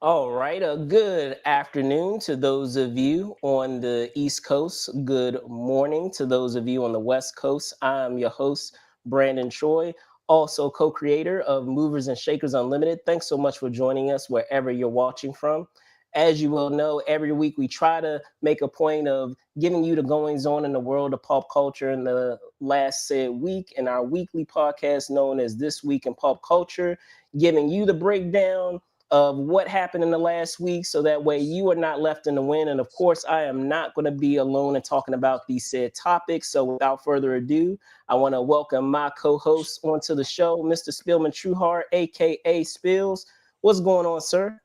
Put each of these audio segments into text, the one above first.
All right, a good afternoon to those of you on the East Coast. Good morning to those of you on the West Coast. I'm your host, Brandon Troy, also co creator of Movers and Shakers Unlimited. Thanks so much for joining us wherever you're watching from. As you will know, every week we try to make a point of giving you the goings on in the world of pop culture in the last said week in our weekly podcast known as This Week in Pop Culture, giving you the breakdown of what happened in the last week so that way you are not left in the wind. And of course, I am not going to be alone in talking about these said topics. So without further ado, I want to welcome my co-host onto the show, Mr. Spillman Trueheart, aka Spills. What's going on, sir?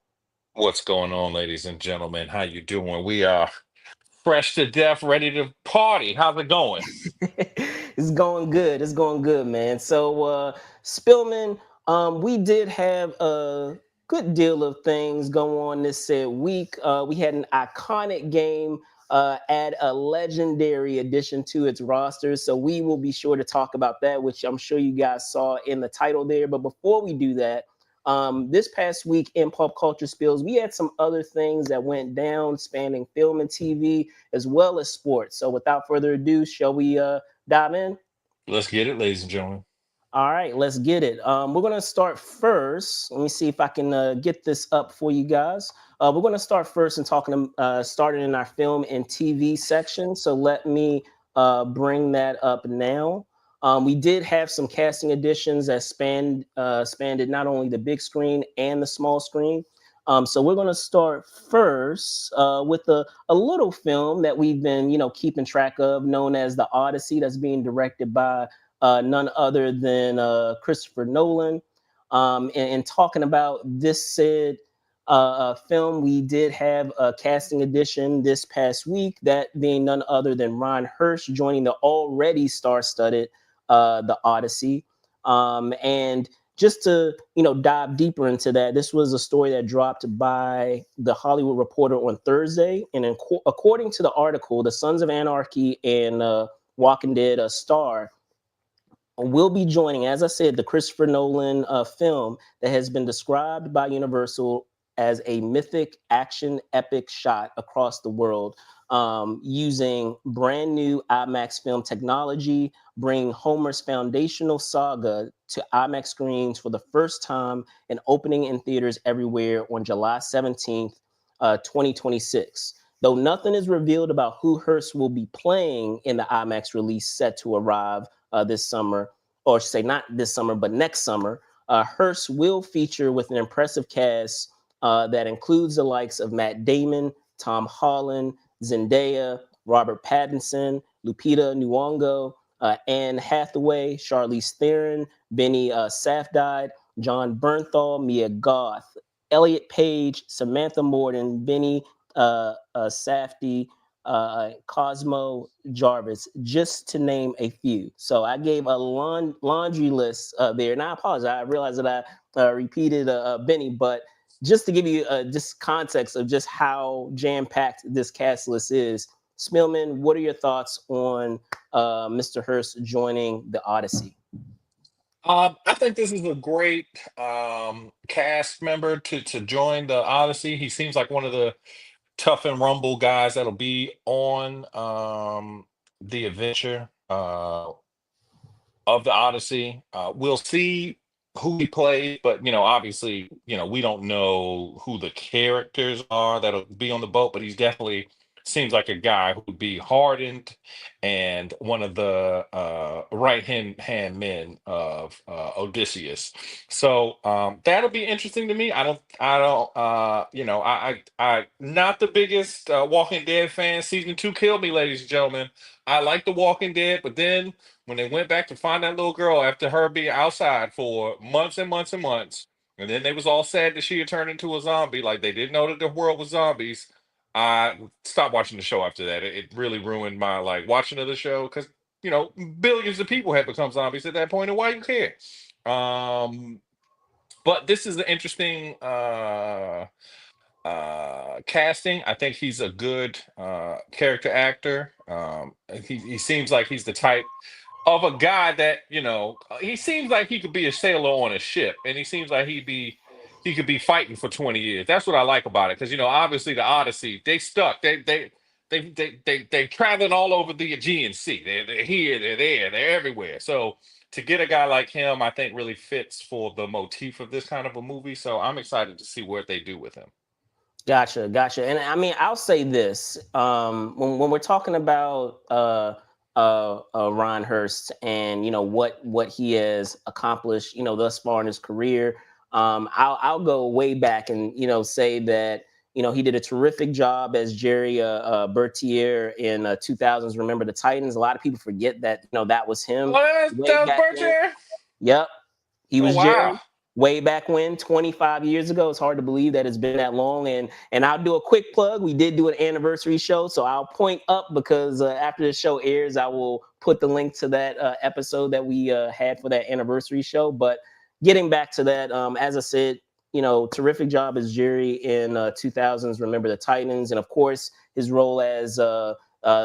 What's going on, ladies and gentlemen? How you doing? We are fresh to death, ready to party. How's it going? It's going good. It's going good, man. So, Spillman, we did have a good deal of things go on this said week. We had an iconic game add a legendary addition to its roster. So we will be sure to talk about that, which I'm sure you guys saw in the title there. But before we do that, this past week in Pop Culture Spills, we had some other things that went down spanning film and TV as well as sports. So without further ado, shall we dive in? Let's get it, ladies and gentlemen. All right, let's get it. We're going to start first. Let me see if I can get this up for you guys. We're going to start first and starting in our film and TV section. So let me bring that up now. We did have some casting additions that spanned not only the big screen and the small screen. So we're going to start first with a little film that we've been, keeping track of, known as The Odyssey, that's being directed by none other than Christopher Nolan. And talking about this said film, we did have a casting addition this past week, that being none other than Ron Hurst joining the already star-studded The Odyssey. And just to dive deeper into that, this was a story that dropped by the Hollywood Reporter on Thursday, and according to the article, the Sons of Anarchy and Walking Dead star will be joining, as I said, the Christopher Nolan film that has been described by Universal as a mythic action epic shot across the world, using brand new IMAX film technology, bringing Homer's foundational saga to IMAX screens for the first time and opening in theaters everywhere on July 17th, 2026. Though nothing is revealed about who Hurst will be playing in the IMAX release set to arrive this summer, or say not this summer, but next summer, Hurst will feature with an impressive cast that includes the likes of Matt Damon, Tom Holland, Zendaya, Robert Pattinson, Lupita Nyong'o, Anne Hathaway, Charlize Theron, Benny Safdie, John Bernthal, Mia Goth, Elliot Page, Samantha Morton, Benny Safdie, Cosmo Jarvis, just to name a few. So I gave a laundry list there, and I apologize. I realized that I repeated Benny, but just to give you just context of just how jam-packed this cast list is. Smillman, what are your thoughts on Mr. Hurst joining the Odyssey? I think this is a great cast member to join the Odyssey. He seems like one of the tough and rumble guys that'll be on the adventure of the Odyssey. We'll see who he plays, but obviously, we don't know who the characters are that'll be on the boat. But he's definitely seems like a guy who would be hardened and one of the right hand men of Odysseus. So that'll be interesting to me. I don't. Not the biggest Walking Dead fan. Season 2 killed me, ladies and gentlemen. I like The Walking Dead, but then when they went back to find that little girl after her being outside for months and months and months, and then they was all sad that she had turned into a zombie, like they didn't know that the world was zombies. I stopped watching the show after that. It really ruined my like watching of the show because billions of people had become zombies at that point, and why you care? Um, but this is an interesting casting. I think he's a good character actor. He seems like he's the type of a guy that he seems like he could be a sailor on a ship, and he seems like he could be fighting for 20 years. That's what I like about it. Because, obviously the Odyssey, they stuck. They traveling all over the Aegean Sea. They're here, they're there, they're everywhere. So to get a guy like him, I think really fits for the motif of this kind of a movie. So I'm excited to see what they do with him. Gotcha. And I mean, I'll say this: when we're talking about Ron Hurst and what he has accomplished, thus far in his career, I'll go way back and say that he did a terrific job as Jerry Bertier in 2000s. Remember the Titans? A lot of people forget that that was him Oh, way that was back then. Bertier? Yep, he Oh, was wow. Jerry way back when, 25 years ago. It's hard to believe that it's been that long. And I'll do a quick plug. We did do an anniversary show, so I'll point up because after the show airs, I will put the link to that episode that we had for that anniversary show. But getting back to that, as I said, terrific job as Jerry in 2000s. Remember the Titans, and of course his role as the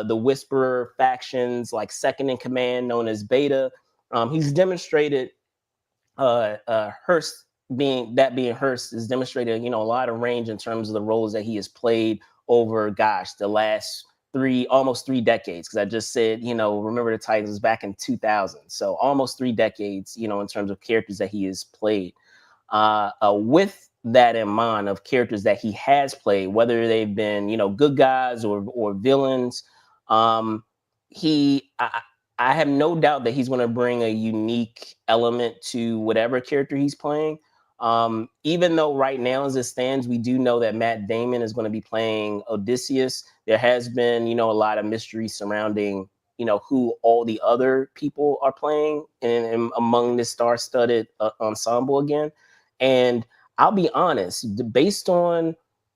Whisperer factions, like second in command, known as Beta. He's demonstrated Hurst being Hurst is demonstrated, a lot of range in terms of the roles that he has played over, the last almost 3 decades. Because I just said, Remember the Titans was back in 2000, so almost 3 decades, in terms of characters that he has played. With that in mind, of characters that he has played, whether they've been, good guys or villains, I have no doubt that he's going to bring a unique element to whatever character he's playing. Even though right now, as it stands, we do know that Matt Damon is going to be playing Odysseus. There has been, a lot of mystery surrounding, who all the other people are playing and among this star-studded ensemble again. And I'll be honest, based on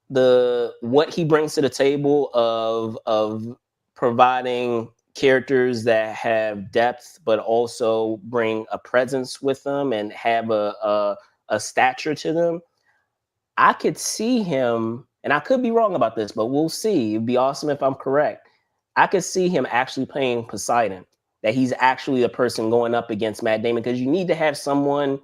what he brings to the table of providing characters that have depth, but also bring a presence with them and have a stature to them, I could see him, and I could be wrong about this, but we'll see. It'd be awesome if I'm correct. I could see him actually playing Poseidon, that he's actually the person going up against Matt Damon, because you need to have someone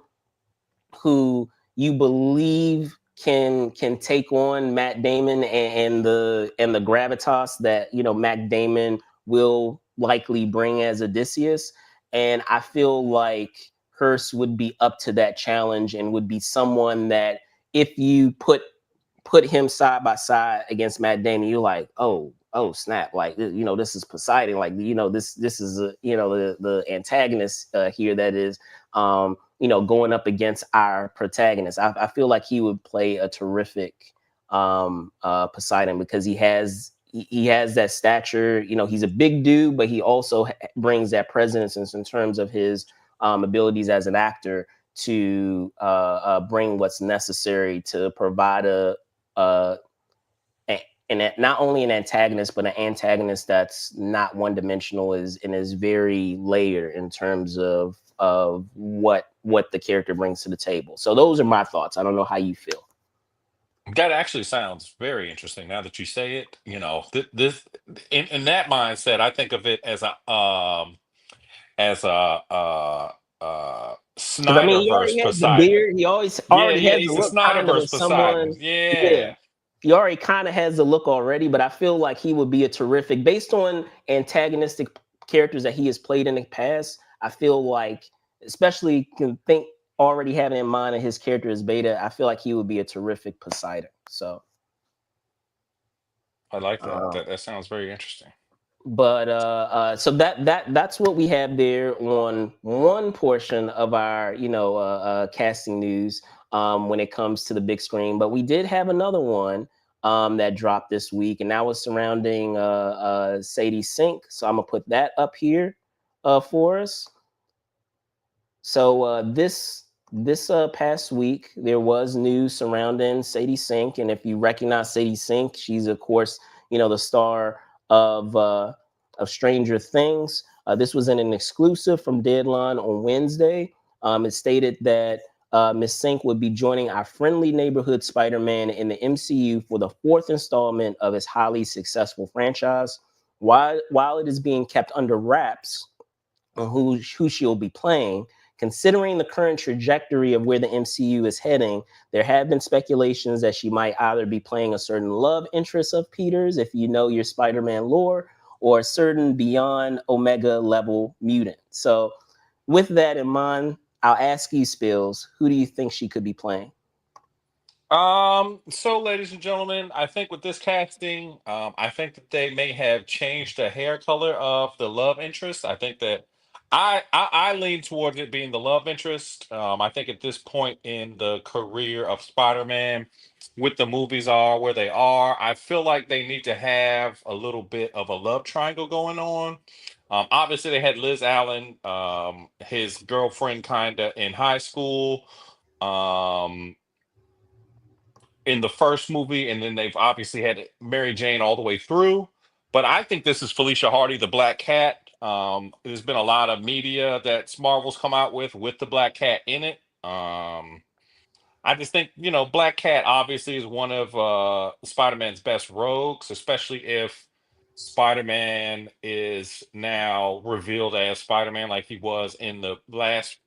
who you believe can take on Matt Damon and the gravitas that Matt Damon will likely bring as Odysseus. And I feel like Hurst would be up to that challenge and would be someone that if you put him side by side against Matt Damon, you're like, oh snap, like this is Poseidon, like this is the antagonist here that is going up against our protagonist. I feel like he would play a terrific Poseidon, because he has that stature. He's a big dude, but he also brings that presence in terms of his abilities as an actor to bring what's necessary to provide not only an antagonist, but an antagonist that's not one-dimensional and is very layered in terms of what the character brings to the table. So those are my thoughts. I don't know how you feel. That actually sounds very interesting now that you say it. This in that mindset, I think of it as a Because I mean, he Snyderverse already has the Poseidon. beard. He Yeah, already yeah, has the he's a look kind of Snyderverse of someone. Poseidon. Yeah, Yeah. he already kind of has the look already. But I feel like he would be a terrific, based on antagonistic characters that he has played in the past. I feel like, especially already having in mind that his character is Beta, I feel like he would be a terrific Poseidon. So I like that. That sounds very interesting. But so that's what we have there on one portion of our casting news when it comes to the big screen. But we did have another one that dropped this week, and that was surrounding Sadie Sink. So I'm gonna put that up here for us. So this past week there was news surrounding Sadie Sink, and if you recognize Sadie Sink, she's of course the star of Stranger Things. This was in an exclusive from Deadline on Wednesday. It stated that Miss Sink would be joining our friendly neighborhood Spider-Man in the MCU for the 4th installment of his highly successful franchise. While it is being kept under wraps on who she'll be playing, considering the current trajectory of where the MCU is heading, there have been speculations that she might either be playing a certain love interest of Peter's, if you know your Spider-Man lore, or a certain beyond Omega level mutant. So with that in mind, I'll ask you, Spills, who do you think she could be playing? So ladies and gentlemen, I think with this casting, I think that they may have changed the hair color of the love interest. I think that I lean towards it being the love interest. I think at this point in the career of Spider-Man, with the movies are where they are, I feel like they need to have a little bit of a love triangle going on. Obviously they had Liz Allen, his girlfriend kinda in high school. Um in the first movie, and then they've obviously had Mary Jane all the way through. But I think this is Felicia Hardy, the Black Cat. There's been a lot of media that Marvel's come out with the Black Cat in it. I just think, Black Cat obviously is one of Spider-Man's best rogues, especially if Spider-Man is now revealed as Spider-Man like he was in the last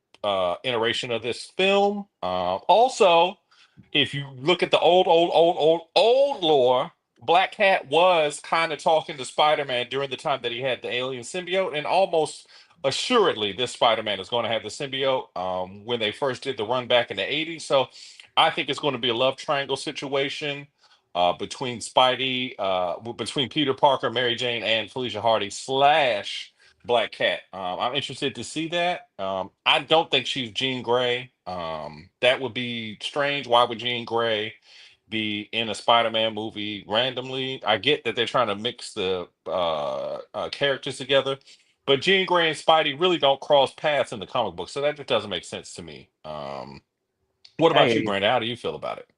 iteration of this film. Also, if you look at the old lore, Black Cat was kind of talking to Spider-Man during the time that he had the alien symbiote, and almost assuredly this Spider-Man is going to have the symbiote when they first did the run back in the 80s. So I think it's going to be a love triangle situation between between Peter Parker, Mary Jane, and Felicia Hardy slash Black Cat. I'm interested to see that. I don't think she's Jean Grey. That would be strange. Why would Jean Grey be in a Spider-Man movie randomly? I get that they're trying to mix the characters together, but Jean Grey and Spidey really don't cross paths in the comic book, so that just doesn't make sense to me. What I about hear you, you. Brandon? How do you feel about it?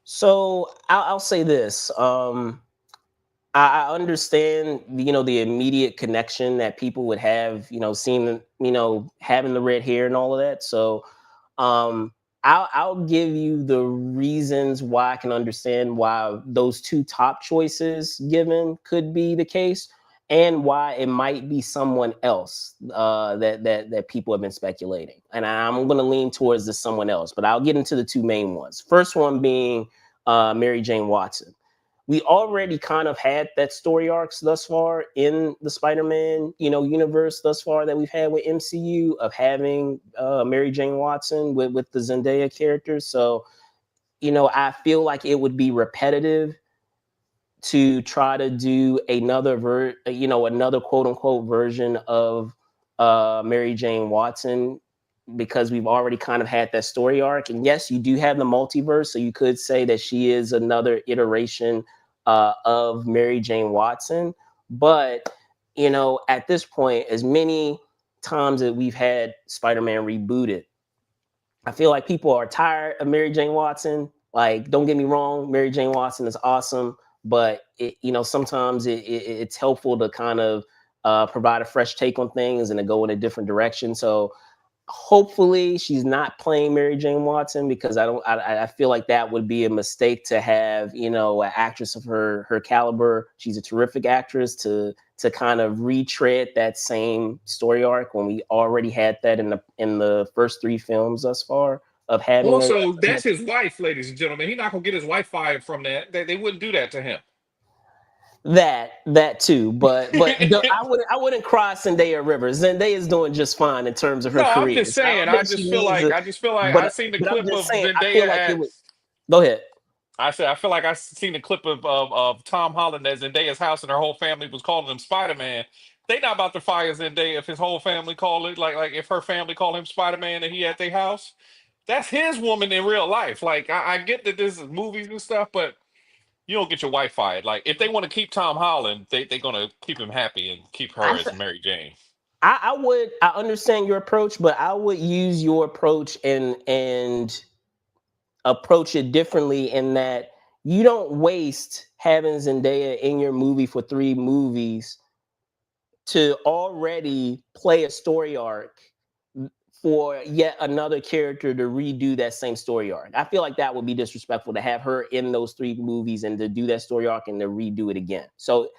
So I'll say this. I understand, the immediate connection that people would have, seeing, having the red hair and all of that. So um, I'll give you the reasons why I can understand why those two top choices given could be the case, and why it might be someone else that people have been speculating. And I'm going to lean towards this someone else, but I'll get into the two main ones. First one being Mary Jane Watson. We already kind of had that story arcs thus far in the Spider-Man, universe thus far that we've had with MCU of having Mary Jane Watson with the Zendaya character. So, I feel like it would be repetitive to try to do another quote unquote version of Mary Jane Watson, because we've already kind of had that story arc. And yes, you do have the multiverse, so you could say that she is another iteration of Mary Jane Watson. But at this point, as many times that we've had Spider-Man rebooted, I feel like people are tired of Mary Jane Watson. Like, don't get me wrong, Mary Jane Watson is awesome, but sometimes it's helpful to kind of provide a fresh take on things and to go in a different direction. So hopefully she's not playing Mary Jane Watson, because I feel like that would be a mistake to have, an actress of her caliber. She's a terrific actress to kind of retread that same story arc when we already had that in the first three films thus far of having a Also, that's his wife, ladies and gentlemen. He's not gonna get his wife fired from that. They wouldn't do that to him. that too, but I wouldn't cross Zendaya River. Zendaya is doing just fine in terms of her No, I'm career. just So I saying. don't think she needs a. I just feel like I But seen the but I'm clip just of saying, I Zendaya feel like it at. would. Go ahead. I said I feel like I seen the clip of Tom Holland at Zendaya's house, and her whole family was calling him Spider Man. They not about to fire Zendaya if his whole family call it like if her family call him Spider Man and he at their house. That's his woman in real life. Like I get that this is movies and stuff, but you don't get your wife fired. Like if they want to keep Tom Holland, they gonna keep him happy and keep her I, as Mary Jane. I understand your approach, but I would use your approach and approach it differently, in that you don't waste having Zendaya in your movie for three movies to already play a story arc for yet another character to redo that same story arc. I feel like that would be disrespectful to have her in those three movies and to do that story arc and to redo it again. So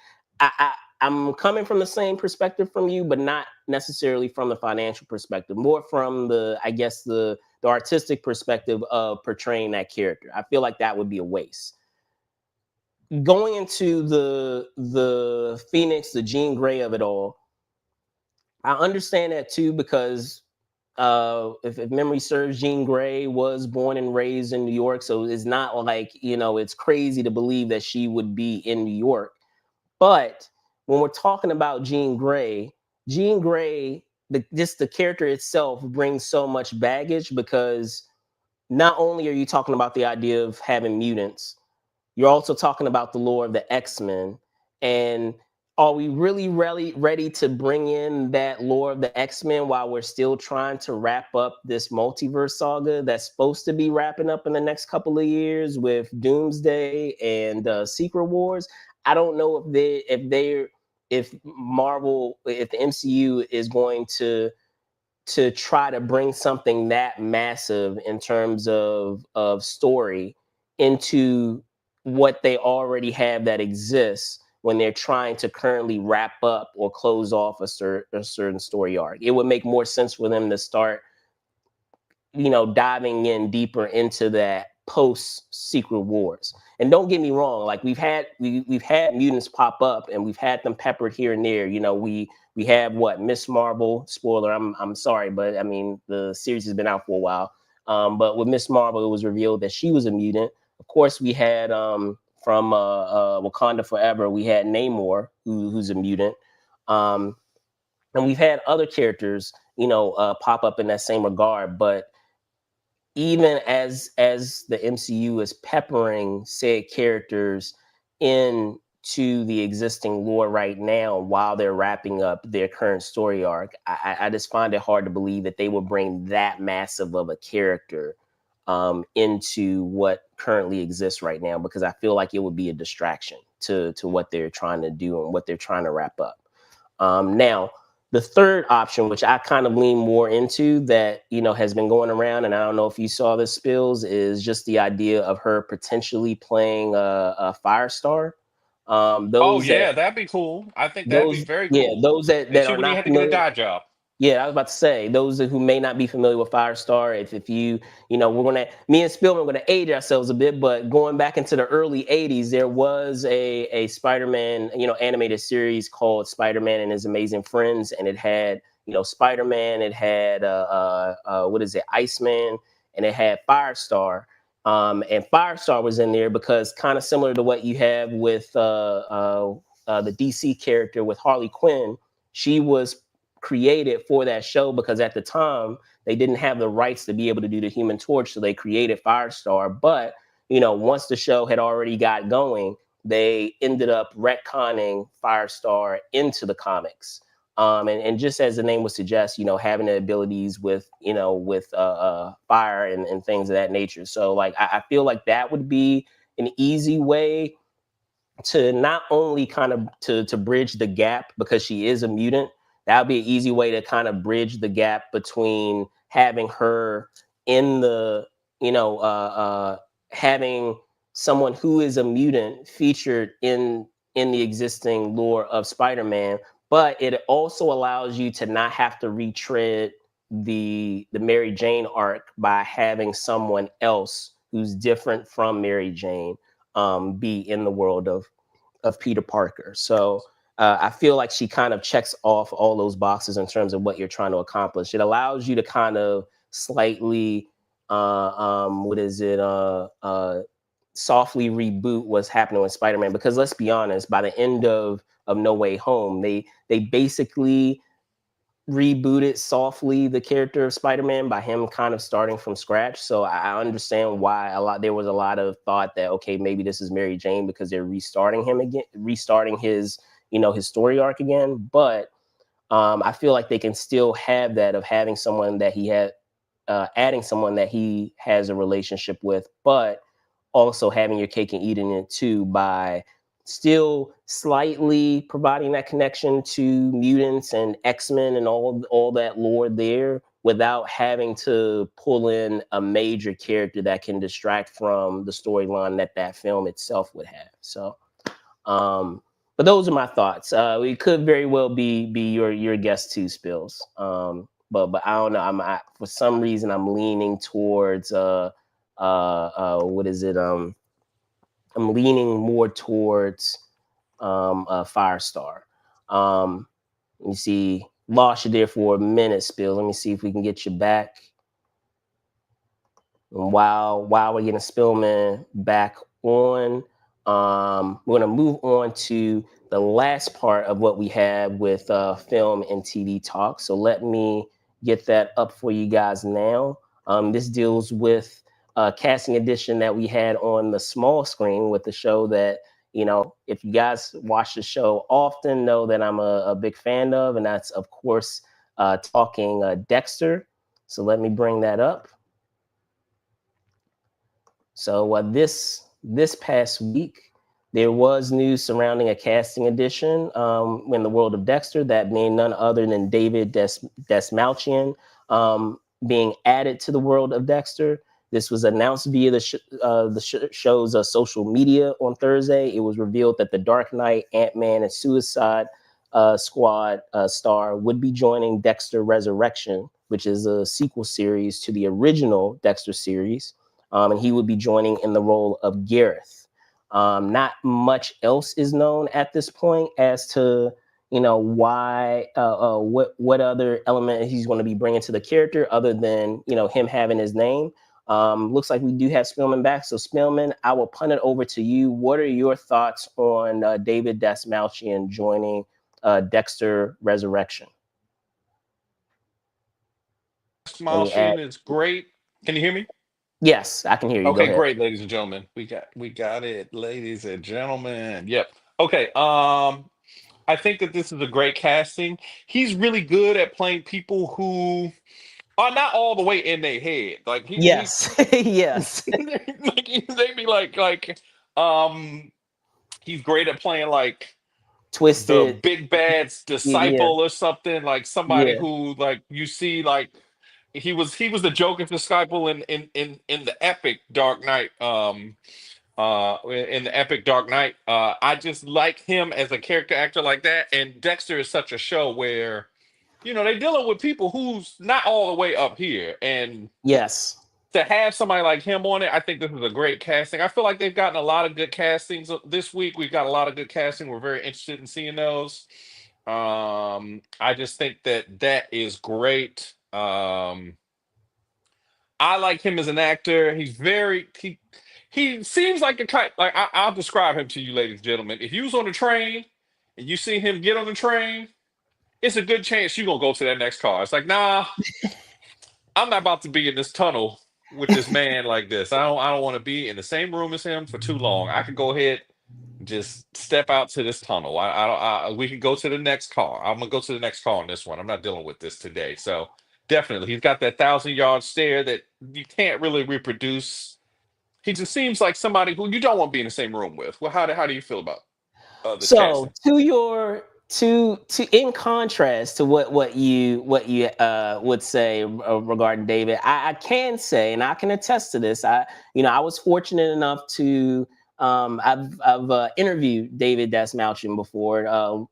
I'm coming from the same perspective from you, but not necessarily from the financial perspective, more from the, I guess, the artistic perspective of portraying that character. I feel like that would be a waste. Going into the Phoenix, the Jean Grey of it all, I understand that too, because if memory serves, Jean Grey was born and raised in New York, so it's not like, it's crazy to believe that she would be in New York. But when we're talking about Jean Grey, just the character itself brings so much baggage, because not only are you talking about the idea of having mutants, you're also talking about the lore of the X-Men. And are we really ready to bring in that lore of the X-Men while we're still trying to wrap up this multiverse saga that's supposed to be wrapping up in the next couple of years with Doomsday and Secret Wars? I don't know if Marvel, if the MCU is going to try to bring something that massive in terms of story into what they already have that exists, when they're trying to currently wrap up or close off a certain story arc. It would make more sense for them to start, diving in deeper into that post Secret Wars. And don't get me wrong, like we've had mutants pop up, and we've had them peppered here and there. We have what, Miss Marvel. Spoiler, I'm sorry, but I mean, the series has been out for a while. But with Miss Marvel, it was revealed that she was a mutant. Of course, we had from Wakanda Forever, we had Namor, who's a mutant. And we've had other characters, pop up in that same regard. But even as the MCU is peppering said characters into the existing lore right now, while they're wrapping up their current story arc, I just find it hard to believe that they will bring that massive of a character into what currently exists right now, because I feel like it would be a distraction to what they're trying to do and what they're trying to wrap up. Now, the third option, which I kind of lean more into, that has been going around, and I don't know if you saw this, Spills, is just the idea of her potentially playing a Firestar. Oh Those that yeah, that'd be cool. I think that'd be those very yeah, cool. those And that she are wouldn't even not have to get a familiar. dye job. Yeah, I was about to say, those who may not be familiar with Firestar, if me and Spillman are gonna age ourselves a bit, but going back into the early '80s, there was a Spider-Man, animated series called Spider-Man and His Amazing Friends, and it had, Spider-Man, it had what is it, Iceman, and it had Firestar. And Firestar was in there because, kind of similar to what you have with the DC character with Harley Quinn, she was created for that show because at the time they didn't have the rights to be able to do the Human Torch, so they created Firestar. But once the show had already got going, they ended up retconning Firestar into the comics. And just as the name would suggest, having the abilities with fire and things of that nature. So like I feel like that would be an easy way to not only kind of to bridge the gap, because she is a mutant. That would be an easy way to kind of bridge the gap between having her in the, having someone who is a mutant featured in the existing lore of Spider-Man. But it also allows you to not have to retread the Mary Jane arc by having someone else who's different from Mary Jane be in the world of Peter Parker. So I feel like she kind of checks off all those boxes in terms of what you're trying to accomplish. It allows you to kind of slightly, what is it, softly reboot what's happening with Spider-Man. Because let's be honest, by the end of No Way Home, they basically rebooted softly the character of Spider-Man by him kind of starting from scratch. So I understand why there was a lot of thought that, okay, maybe this is Mary Jane because they're restarting him again, restarting his his story arc again. But I feel like they can still have that of having someone that he had, adding someone that he has a relationship with, but also having your cake and eating it too, by still slightly providing that connection to mutants and X-Men and all that lore there, without having to pull in a major character that can distract from the storyline that film itself would have. So but those are my thoughts. It could very well be your guess too, Spills. But I don't know. For some reason I'm leaning towards what is it? I'm leaning more towards Firestar. You see, lost you there for a minute, Spill. Let me see if we can get you back. And while we're getting Spillman back on, we're going to move on to the last part of what we have with film and TV talk. So let me get that up for you guys now. This deals with casting edition that we had on the small screen with the show that, you know, if you guys watch the show often, know that I'm a big fan of, and that's, of course, talking Dexter. So let me bring that up. So this past week, there was news surrounding a casting edition in the world of Dexter, that being none other than David Dastmalchian being added to the world of Dexter. This was announced via the show's social media on Thursday. It was revealed that the Dark Knight, Ant-Man, and Suicide Squad star would be joining Dexter Resurrection, which is a sequel series to the original Dexter series. And he would be joining in the role of Gareth. Not much else is known at this point as to, you know, why, what other element he's going to be bringing to the character other than, you know, him having his name. Looks like we do have Spillman back. So Spillman, I will punt it over to you. What are your thoughts on David Dastmalchian joining Dexter Resurrection? Dastmalchian is great. Can you hear me? Yes, I can hear you. Go Okay, ahead. great, ladies and gentlemen. We got it, ladies and gentlemen. Yep. Okay. I think that this is a great casting. He's really good at playing people who are not all the way in their head. Like Yes, yes. they be um he's great at playing like the Twisted. big bad's Yeah, disciple or something, like somebody yeah, who like you see like he was the Joker's disciple in the epic Dark Knight in the epic Dark Knight. I just like him as a character actor like that. And Dexter is such a show where, you know, they're dealing with people who's not all the way up here. And yes. to have somebody like him on it, I think this is a great casting. I feel like they've gotten a lot of good castings this week. We've got a lot of good casting. We're very interested in seeing those. I just think that that is great. I like him as an actor. He seems like a kind, like I'll describe him to you, ladies and gentlemen. If you was on the train and you see him get on the train, it's a good chance you're gonna go to that next car. It's like, nah, I'm not about to be in this tunnel with this man like this. I don't want to be in the same room as him for too long. I could go ahead and just step out to this tunnel. We can go to the next car. I'm gonna go to the next car on this one. I'm not dealing with this today. So definitely, he's got that 1,000 yard stare that you can't really reproduce. He just seems like somebody who you don't want to be in the same room with. Well, how do you feel about this So casting? to in contrast to what you would say regarding David, I can say, and I can attest to this. I was fortunate enough to I've interviewed David Dastmalchian before,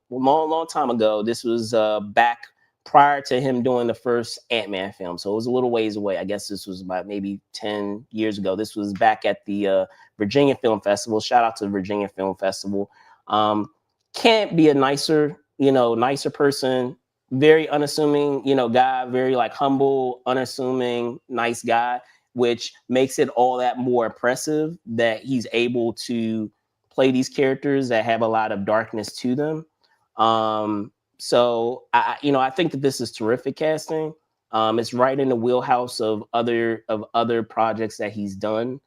long time ago. This was back prior to him doing the first Ant-Man film, so it was a little ways away. I guess this was about maybe 10 years ago. This was back at the Virginia Film Festival. Shout out to the Virginia Film Festival. Can't be a nicer person. Very unassuming, guy. Very like humble, unassuming, nice guy, which makes it all that more impressive that he's able to play these characters that have a lot of darkness to them. So I think that this is terrific casting. It's right in the wheelhouse of other projects that he's done.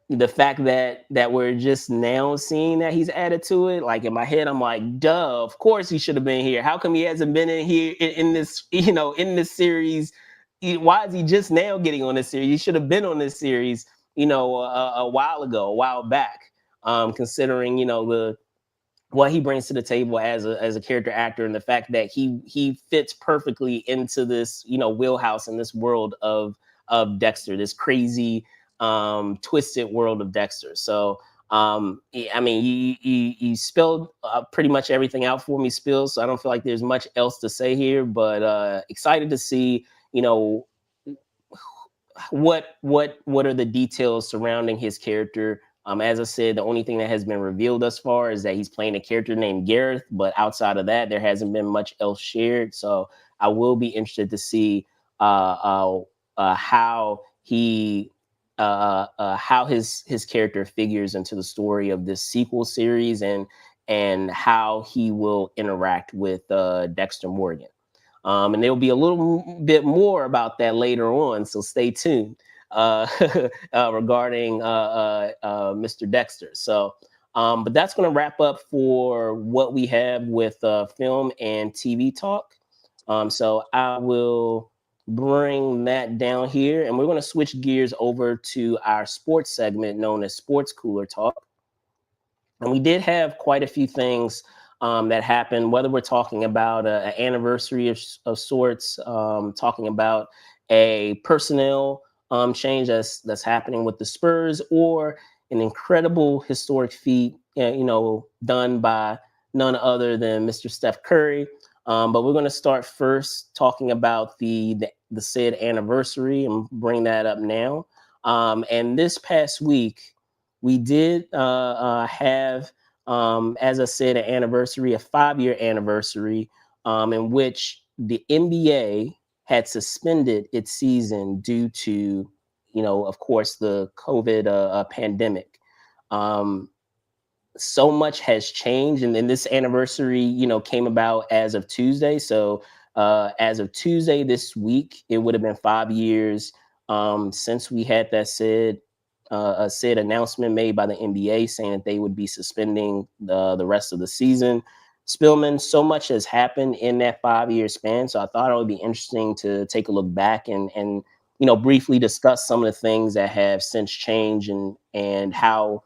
The fact that we're just now seeing that he's added to it, like in my head, I'm like, duh, of course he should have been here. How come he hasn't been in here in this, in this series? Why is he just now getting on this series? He should have been on this series, a while ago, a while back. Considering, the what he brings to the table as a character actor, and the fact that he fits perfectly into this, wheelhouse in this world of Dexter, this crazy twisted world of Dexter. So I mean, you spelled pretty much everything out for me, Spill. So I don't feel like there's much else to say here. But excited to see, what are the details surrounding his character. As I said, the only thing that has been revealed thus far is that he's playing a character named Gareth, but outside of that, there hasn't been much else shared. So I will be interested to see how how his character figures into the story of this sequel series, and how he will interact with Dexter Morgan. And there'll be a little bit more about that later on, so stay tuned uh, regarding Mr. Dexter. So, but that's going to wrap up for what we have with film and TV talk. So I will bring that down here, and we're going to switch gears over to our sports segment known as Sports Cooler Talk. And we did have quite a few things that happened, whether we're talking about an anniversary of sorts, talking about a personnel change that's happening with the Spurs, or an incredible historic feat, done by none other than Mr. Steph Curry. But we're going to start first talking about the said anniversary and bring that up now. And this past week, we did have, as I said, an anniversary, a 5-year anniversary, in which the NBA had suspended its season due to, of course, the COVID pandemic. Um, so much has changed, and then this anniversary, came about as of Tuesday. So as of Tuesday this week, it would have been 5 years since we had that said announcement made by the NBA saying that they would be suspending the rest of the season. Spillman, so much has happened in that 5 year span, so I thought it would be interesting to take a look back and briefly discuss some of the things that have since changed, and how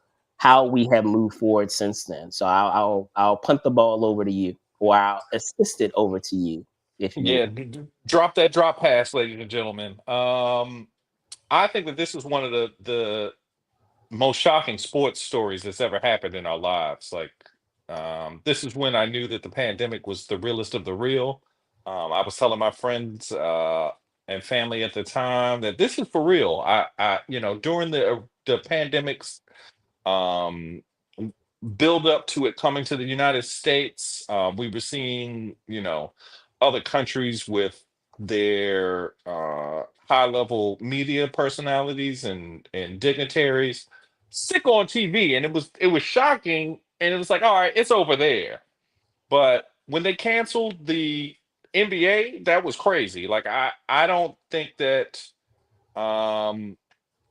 we have moved forward since then. So I'll punt the ball over to you, or I'll assist it over to you, if you Yeah, will. drop that drop pass, ladies and gentlemen. I think that this is one of the most shocking sports stories that's ever happened in our lives. Like, this is when I knew that the pandemic was the realest of the real. I was telling my friends and family at the time that this is for real. During the pandemic's um, build up to it coming to the United States, we were seeing, other countries with their high level media personalities and dignitaries sick on TV, and it was shocking, and it was like, all right, it's over there. But when they canceled the NBA, that was crazy. Like, I don't think that um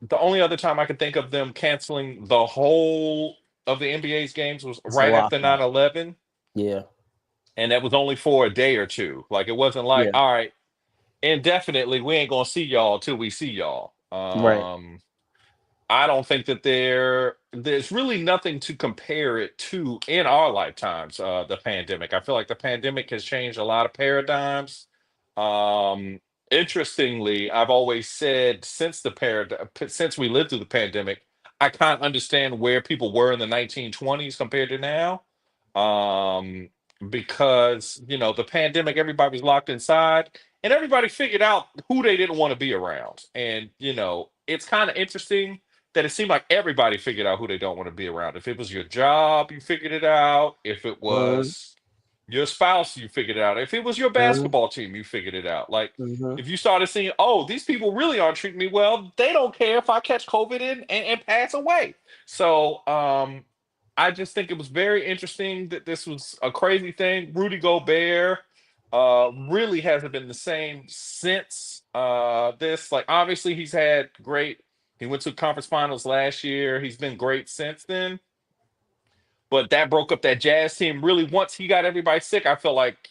the only other time I could think of them canceling the whole of the NBA's games was It's a right after lockout. 9/11, Yeah, and that was only for a day or two. Like, it wasn't like, yeah, all right, indefinitely, we ain't gonna see y'all till we see y'all. right. I don't think that there's really nothing to compare it to in our lifetimes. The pandemic. I feel like the pandemic has changed a lot of paradigms. Um, Interestingly, I've always said since we lived through the pandemic, I can't understand where people were in the 1920s compared to now. Um, because the pandemic, everybody was locked inside, and everybody figured out who they didn't want to be around. And it's kind of interesting that it seemed like everybody figured out who they don't want to be around. If it was your job, you figured it out. If it Mm-hmm, was your spouse, you figured it out. If it was your mm-hmm, basketball team, you figured it out. Like, mm-hmm. if you started seeing, oh, these people really aren't treating me well, they don't care if I catch COVID and pass away. So I just think it was very interesting that this was a crazy thing. Rudy Gobert really hasn't been the same since this. Like, obviously, he went to conference finals last year. He's been great since then. But that broke up that Jazz team. Really, once he got everybody sick, I felt like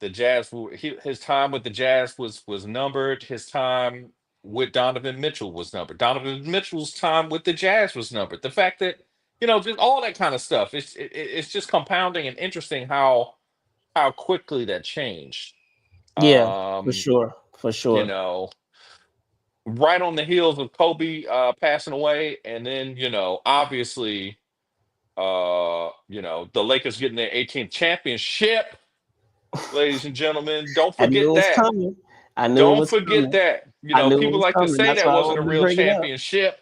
his time with the Jazz was numbered. His time with Donovan Mitchell was numbered. Donovan Mitchell's time with the Jazz was numbered. The fact that just all that kind of stuff. It's just compounding and interesting how quickly that changed. Yeah, for Um, sure, for you sure. know, right on the heels of Kobe passing away, and then obviously, the Lakers getting their 18th championship, ladies and gentlemen. Don't I knew forget it was that. coming. I knew it Don't was forget coming. that. I knew it People was like to coming. say That's that why I wasn't a wanted to real bring it up. championship,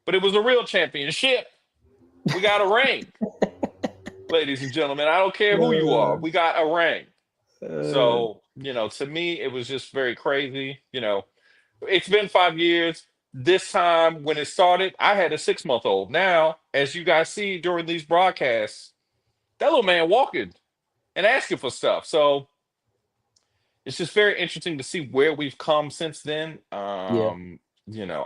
but it was a real championship. We got a ring, ladies and gentlemen. I don't care who you are. We got a ring. Uh, So, to me, it was just very crazy. It's been 5 years. This time when it started, I had a 6 month old. Now, as you guys see during these broadcasts, that little man walking and asking for stuff. So it's just very interesting to see where we've come since then. yeah.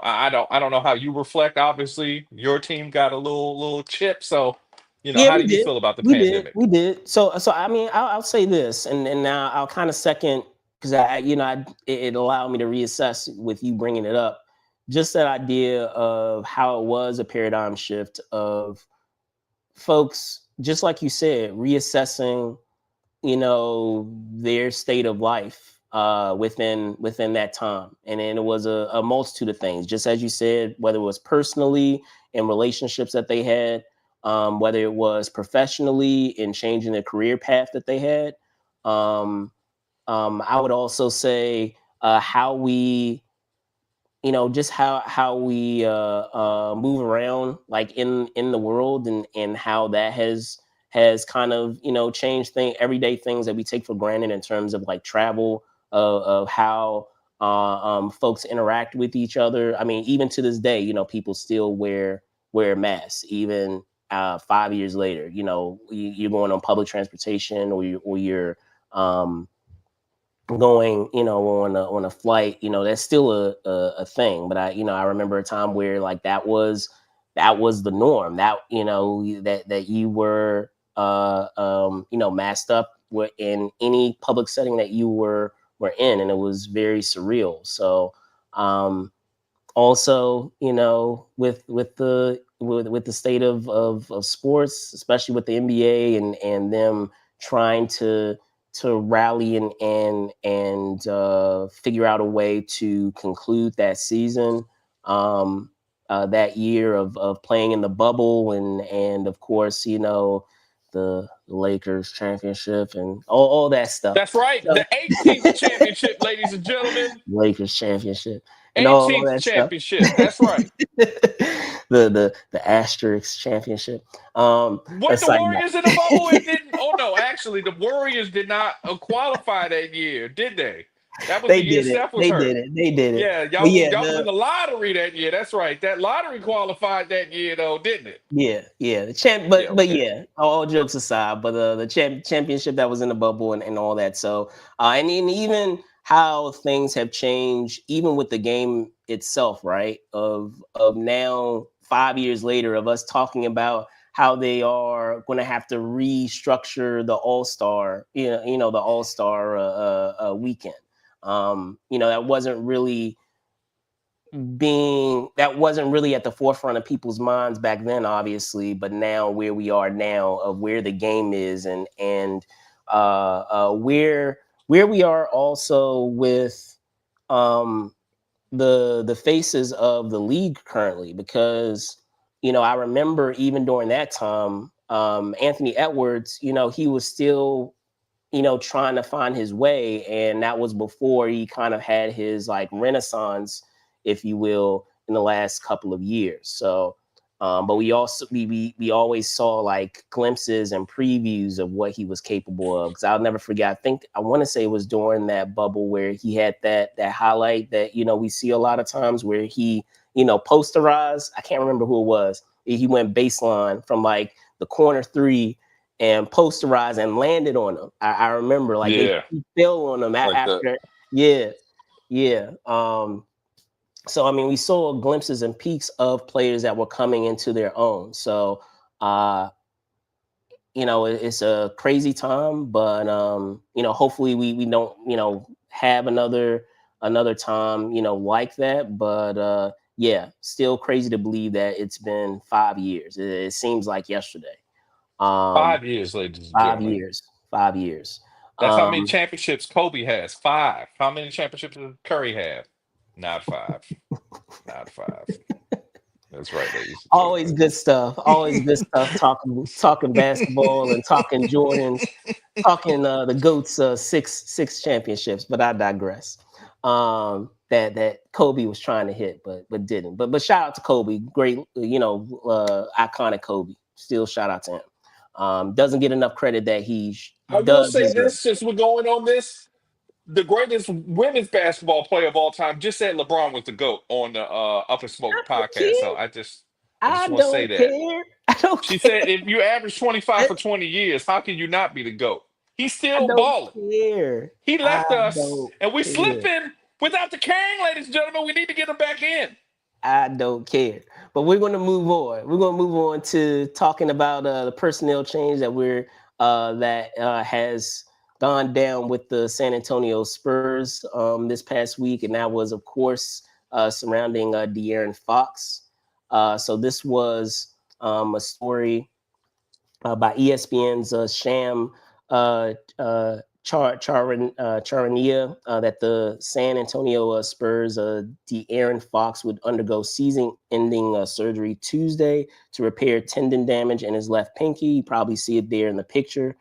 I don't know how you reflect. Obviously, your team got a little chip. So, Yeah, how we do you did. feel about the We did. pandemic? We did. So I mean, I'll say this, and now I'll kind of second because it allowed me to reassess with you bringing it up. Just that idea of how it was a paradigm shift of folks, just like you said, reassessing, their state of life within that time, and then it was a multitude of things, just as you said, whether it was personally in relationships that they had, whether it was professionally in changing the career path that they had. um, I would also say how we, just how we move around like in the world, and how that has kind of changed everyday things that we take for granted in terms of like travel, of how folks interact with each other. I mean, even to this day, people still wear masks even 5 years later. You're going on public transportation, or you're um, going on a flight, that's still a thing. But I remember a time where like that was the norm, that that you were masked up in any public setting that you were in, and it was very surreal. So um also, with the state of sports, especially with the NBA, and them trying to rally and figure out a way to conclude that season, that year of playing in the bubble, and of course, the Lakers championship and all that stuff. That's right. So The 18th championship, ladies and gentlemen. Lakers championship and all 18th that stuff. championship. That's right. The asterisk championship. Weren't the Aside Warriors in the bubble? that, It didn't. Oh no, actually, the Warriors did not qualify that year, did they? That was the they year did it. Steph was They did hurt. it. They did it. Yeah, But y'all yeah, y'all was in the the lottery that year. That's right. That lottery qualified that year, though, didn't it? yeah, the champ. Yeah. But Okay. yeah, all jokes aside, but the championship that was in the bubble, and all that. So and then even how things have changed, even with the game itself, right? Of now 5 years later, of us talking about how they are going to have to restructure the All Star, the All Star weekend. That wasn't really at the forefront of people's minds back then, obviously, but now where we are now, of where the game is, and where we are also with um, the faces of the league currently, because I remember even during that time, Anthony Edwards, he was still trying to find his way, and that was before he kind of had his like renaissance, if you will, in the last couple of years. So but we also we always saw like glimpses and previews of what he was capable of, because I'll never forget, I want to say it was during that bubble where he had that highlight that we see a lot of times, where he posterized, I can't remember who it was, he went baseline from like the corner three and posterized and landed on them. I remember like Yeah. he fell on them Like the after. Yeah, yeah. So I mean, we saw glimpses and peaks of players that were coming into their own. So uh, it's a crazy time, but hopefully we don't have another time like that. But yeah, still crazy to believe that it's been 5 years. It seems like yesterday. Um, 5 years, ladies and five gentlemen. years. 5 years. That's how many Um, championships Kobe has. 5. How many championships does Curry have? Not five. Not five. That's right, ladies and Always gentlemen. good stuff. Always good stuff. Talking basketball and talking Jordans, talking the goats six championships. But I digress. That Kobe was trying to hit, but didn't. But shout out to Kobe. Great, iconic Kobe. Still shout out to him. Doesn't get enough credit that he I will does say deserve. this since we're going on this. The greatest women's basketball player of all time just said LeBron was the GOAT on the Up and I Smoke don't podcast. So care. I just I want to say don't that. care. I don't She care. said if you average 25 for 20 years, how can you not be the GOAT? He's I still don't balling. care. He I left us don't and we care. slipping without the Kang, ladies and gentlemen. We need to get him back in. I don't care. But we're going to move on. We're going to move on to talking about the personnel change that has gone down with the San Antonio Spurs this past week, and that was, of course, surrounding De'Aaron Fox. So this was a story by ESPN's Sham Charania that the San Antonio Spurs, De'Aaron Fox, would undergo season-ending surgery Tuesday to repair tendon damage in his left pinky. You probably see it there in the picture.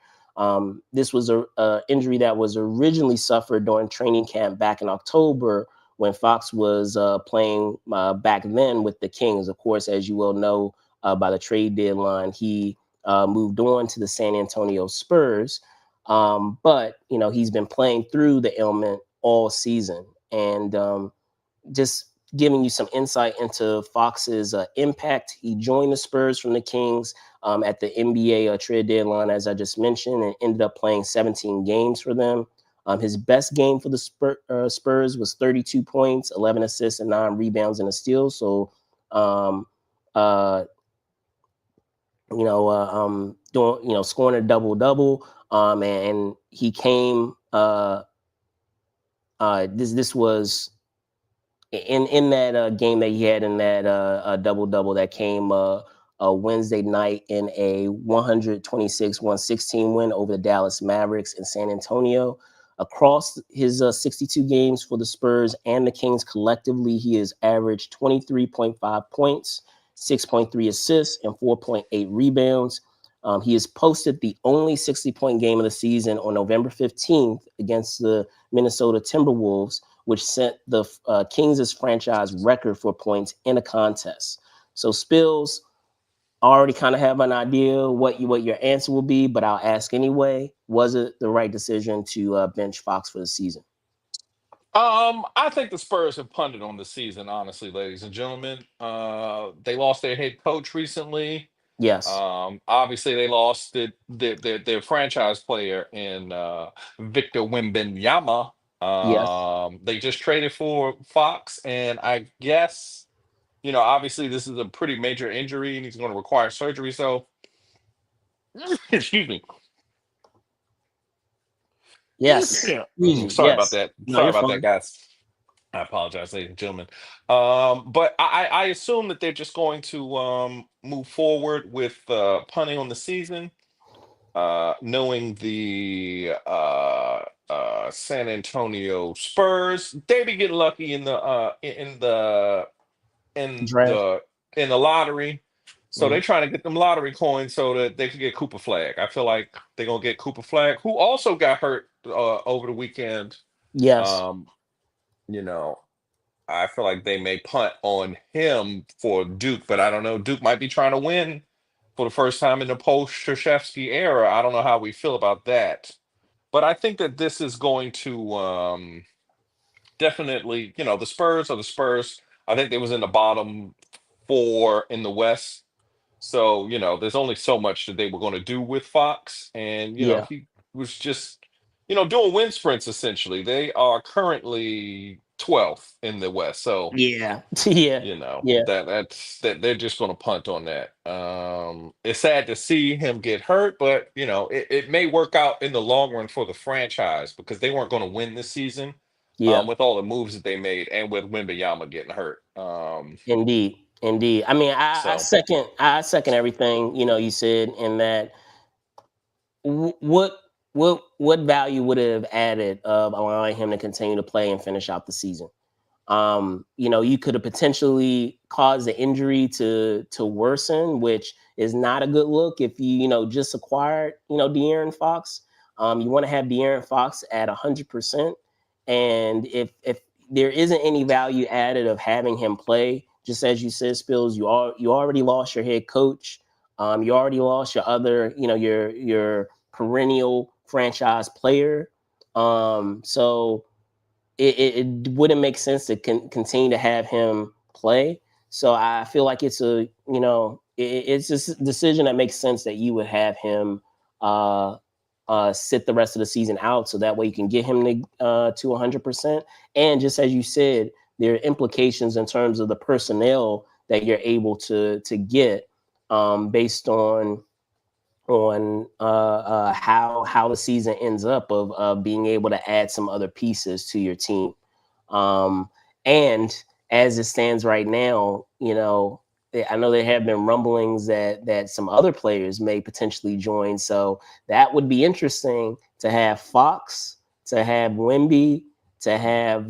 This was a injury that was originally suffered during training camp back in October when Fox was playing back then with the Kings. Of course, as you well know, by the trade deadline, he moved on to the San Antonio Spurs. But, he's been playing through the ailment all season. And just giving you some insight into Fox's impact, he joined the Spurs from the Kings at the NBA trade deadline, as I just mentioned, and ended up playing 17 games for them. His best game for the Spurs was 32 points, 11 assists, and 9 rebounds and a steal. So, doing, scoring a double, and he came. This was in that game that he had in that double that came Wednesday night in a 126-116 win over the Dallas Mavericks in San Antonio. Across his 62 games for the Spurs and the Kings collectively, he has averaged 23.5 points, 6.3 assists, and 4.8 rebounds. He has posted the only 60-point game of the season on November 15th against the Minnesota Timberwolves, which sent the Kings' franchise record for points in a contest. So Spills, I already kind of have an idea what your answer will be, but I'll ask anyway. Was it the right decision to bench Fox for the season? I think the Spurs have punted on the season, honestly, ladies and gentlemen. They lost their head coach recently. Yes. Obviously, they lost their franchise player in Victor Wembanyama. Yes. They just traded for Fox, and I guess obviously this is a pretty major injury, and he's going to require surgery. So, excuse me. Yes. Easy. Sorry about Yes. that. No, Sorry you're about that, fine. guys. I apologize, ladies and gentlemen. But I assume that they're just going to move forward with punting on the season, knowing the San Antonio Spurs. They be getting lucky in in Draft. the in the lottery. So Mm-hmm. they're trying to get them lottery coins so that they can get Cooper Flag. I feel like they're gonna get Cooper Flag, who also got hurt over the weekend. Yes. Um, you know, I feel like they may punt on him for Duke, but I don't know. Duke might be trying to win for the first time in the post Krzyzewski era. I don't know how we feel about that. But I think that this is going to definitely, the Spurs are the Spurs. I think they was in the bottom four in the West. So, there's only so much that they were going to do with Fox. And, Yeah. he was just, doing wind sprints essentially. They are currently 12th in the West. So, Yeah. Yeah. Yeah. that they're just going to punt on that. It's sad to see him get hurt, but it may work out in the long run for the franchise because they weren't going to win this season, Yeah. with all the moves that they made and with Wembanyama getting hurt. Indeed. Indeed. I mean, So I second everything you said in that. What value would it have added of allowing him to continue to play and finish out the season? You could have potentially caused the injury to worsen, which is not a good look if just acquired De'Aaron Fox. You want to have De'Aaron Fox at 100%, and if there isn't any value added of having him play, just as you said, Spills, you already lost your head coach. You already lost your other, your perennial franchise player. So it wouldn't make sense to continue to have him play. So I feel like it's just a decision that makes sense that you would have him sit the rest of the season out, so that way you can get him to 100%. And just as you said, there are implications in terms of the personnel that you're able to get based on how the season ends up of being able to add some other pieces to your team. And as it stands right now, I know there have been rumblings that some other players may potentially join. So that would be interesting to have Fox, to have Wemby, to have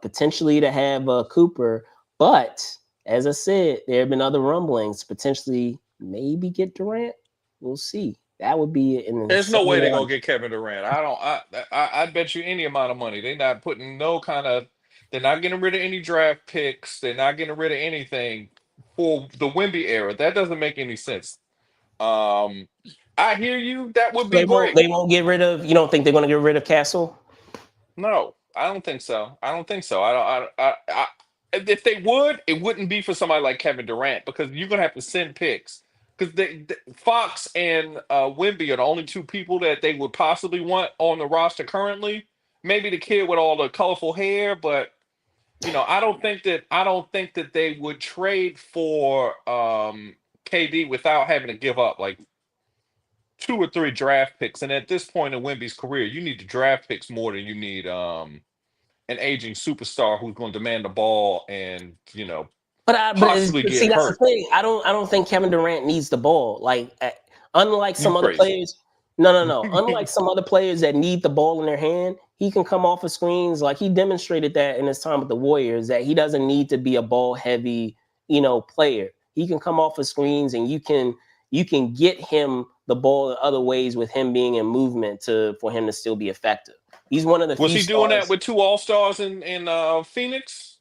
potentially to have Cooper. But as I said, there have been other rumblings, potentially maybe get Durant. We'll see. That would be an There's insane no way they're run. gonna get Kevin Durant. I don't. I'd bet you any amount of money they're not putting no kind of. They're not getting rid of any draft picks. They're not getting rid of anything for the Wemby era. That doesn't make any sense. Um, I hear you. That would be They won't. great. They won't get rid of. You don't think they're going to get rid of Castle? No, I don't think so. I don't think so. I don't. If they would, it wouldn't be for somebody like Kevin Durant because you're gonna have to send picks. Because Fox and Wemby are the only two people that they would possibly want on the roster currently. Maybe the kid with all the colorful hair, but I don't think that they would trade for KD without having to give up like 2 or 3 draft picks. And at this point in Wemby's career, you need the draft picks more than you need an aging superstar who's going to demand the ball and possibly See, get that's the hurt. thing. I don't think Kevin Durant needs the ball. Like unlike You some other crazy? players. No, no, no. Unlike some other players that need the ball in their hand, he can come off of screens. Like he demonstrated that in his time with the Warriors, that he doesn't need to be a ball heavy, player. He can come off of screens, and you can get him the ball in other ways with him being in movement for him to still be effective. He's one of the Was few he doing that stars. with 2 All-Stars in Phoenix?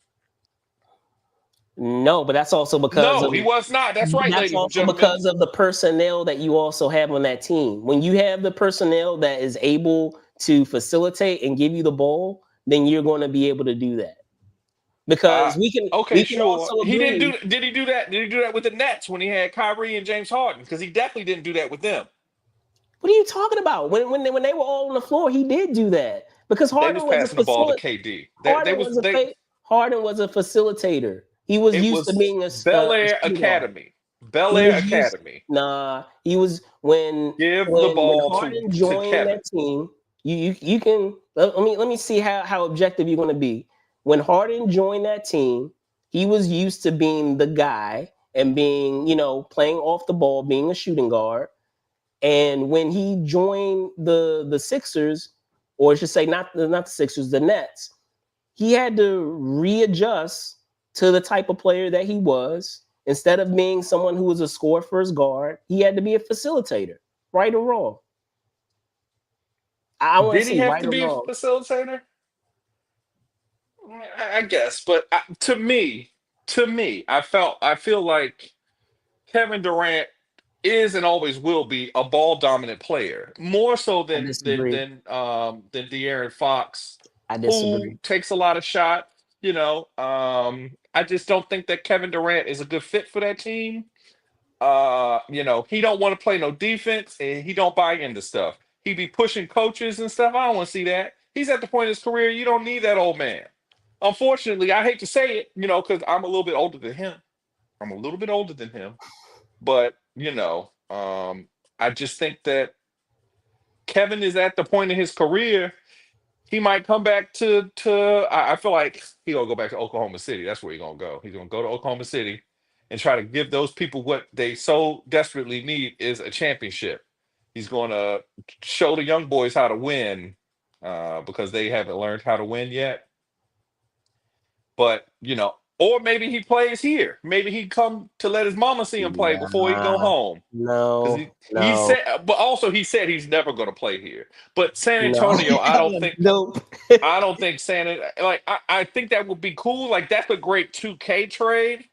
No, but that's also because No, of he was not. That's right, that's ladies and also gentlemen. because of the personnel that you also have on that team. When you have the personnel that is able to facilitate and give you the ball, then you're going to be able to do that. Uh, Because we can okay, we can sure. also He didn't agree. do. Did he do that? Did he do that with the Nets when he had Kyrie and James Harden? Because he definitely didn't do that with them. What are you talking about? When they were all on the floor, he did do that because They was passing the ball to KD. They Harden was was a they. Harden was a facilitator. He was It used to was being Bel a Air shooting guard. Academy. Bel He Air was used. Academy. Nah, he was when Give the when ball Harden to joined Kevin. that team. You can let me see how objective you're going to be. When Harden joined that team, he was used to being the guy and being playing off the ball, being a shooting guard. And when he joined the Sixers, or I should say not the Sixers, the Nets, he had to readjust to the type of player that he was. Instead of being someone who was a score first guard, he had to be a facilitator, right or wrong. I want to Did he see have right to or be a wrong. facilitator? I guess, but to me, I feel like Kevin Durant is and always will be a ball dominant player, more so I than than disagree. than um than De'Aaron Fox, I who disagree. takes a lot of shots. I just don't think that Kevin Durant is a good fit for that team. He don't want to play no defense and he don't buy into stuff. He be pushing coaches and stuff. I don't want to see that. He's at the point in his career you don't need that old man. Unfortunately, I hate to say it, because I'm a little bit older than him. I'm a little bit older than him, but I just think that Kevin is at the point in his career. He might come back to. I feel like he gonna go back to Oklahoma City. That's where he's gonna go. He's gonna go to Oklahoma City and try to give those people what they so desperately need is a championship. He's gonna show the young boys how to win because they haven't learned how to win yet. But or maybe he plays here. Maybe he come to let his mama see him play before he go Nah, home. Because no, he no, said, but also he said he's never going to play here. But San no. Antonio, I don't think. Nope. I don't think I think that would be cool. Like that's a great 2K trade,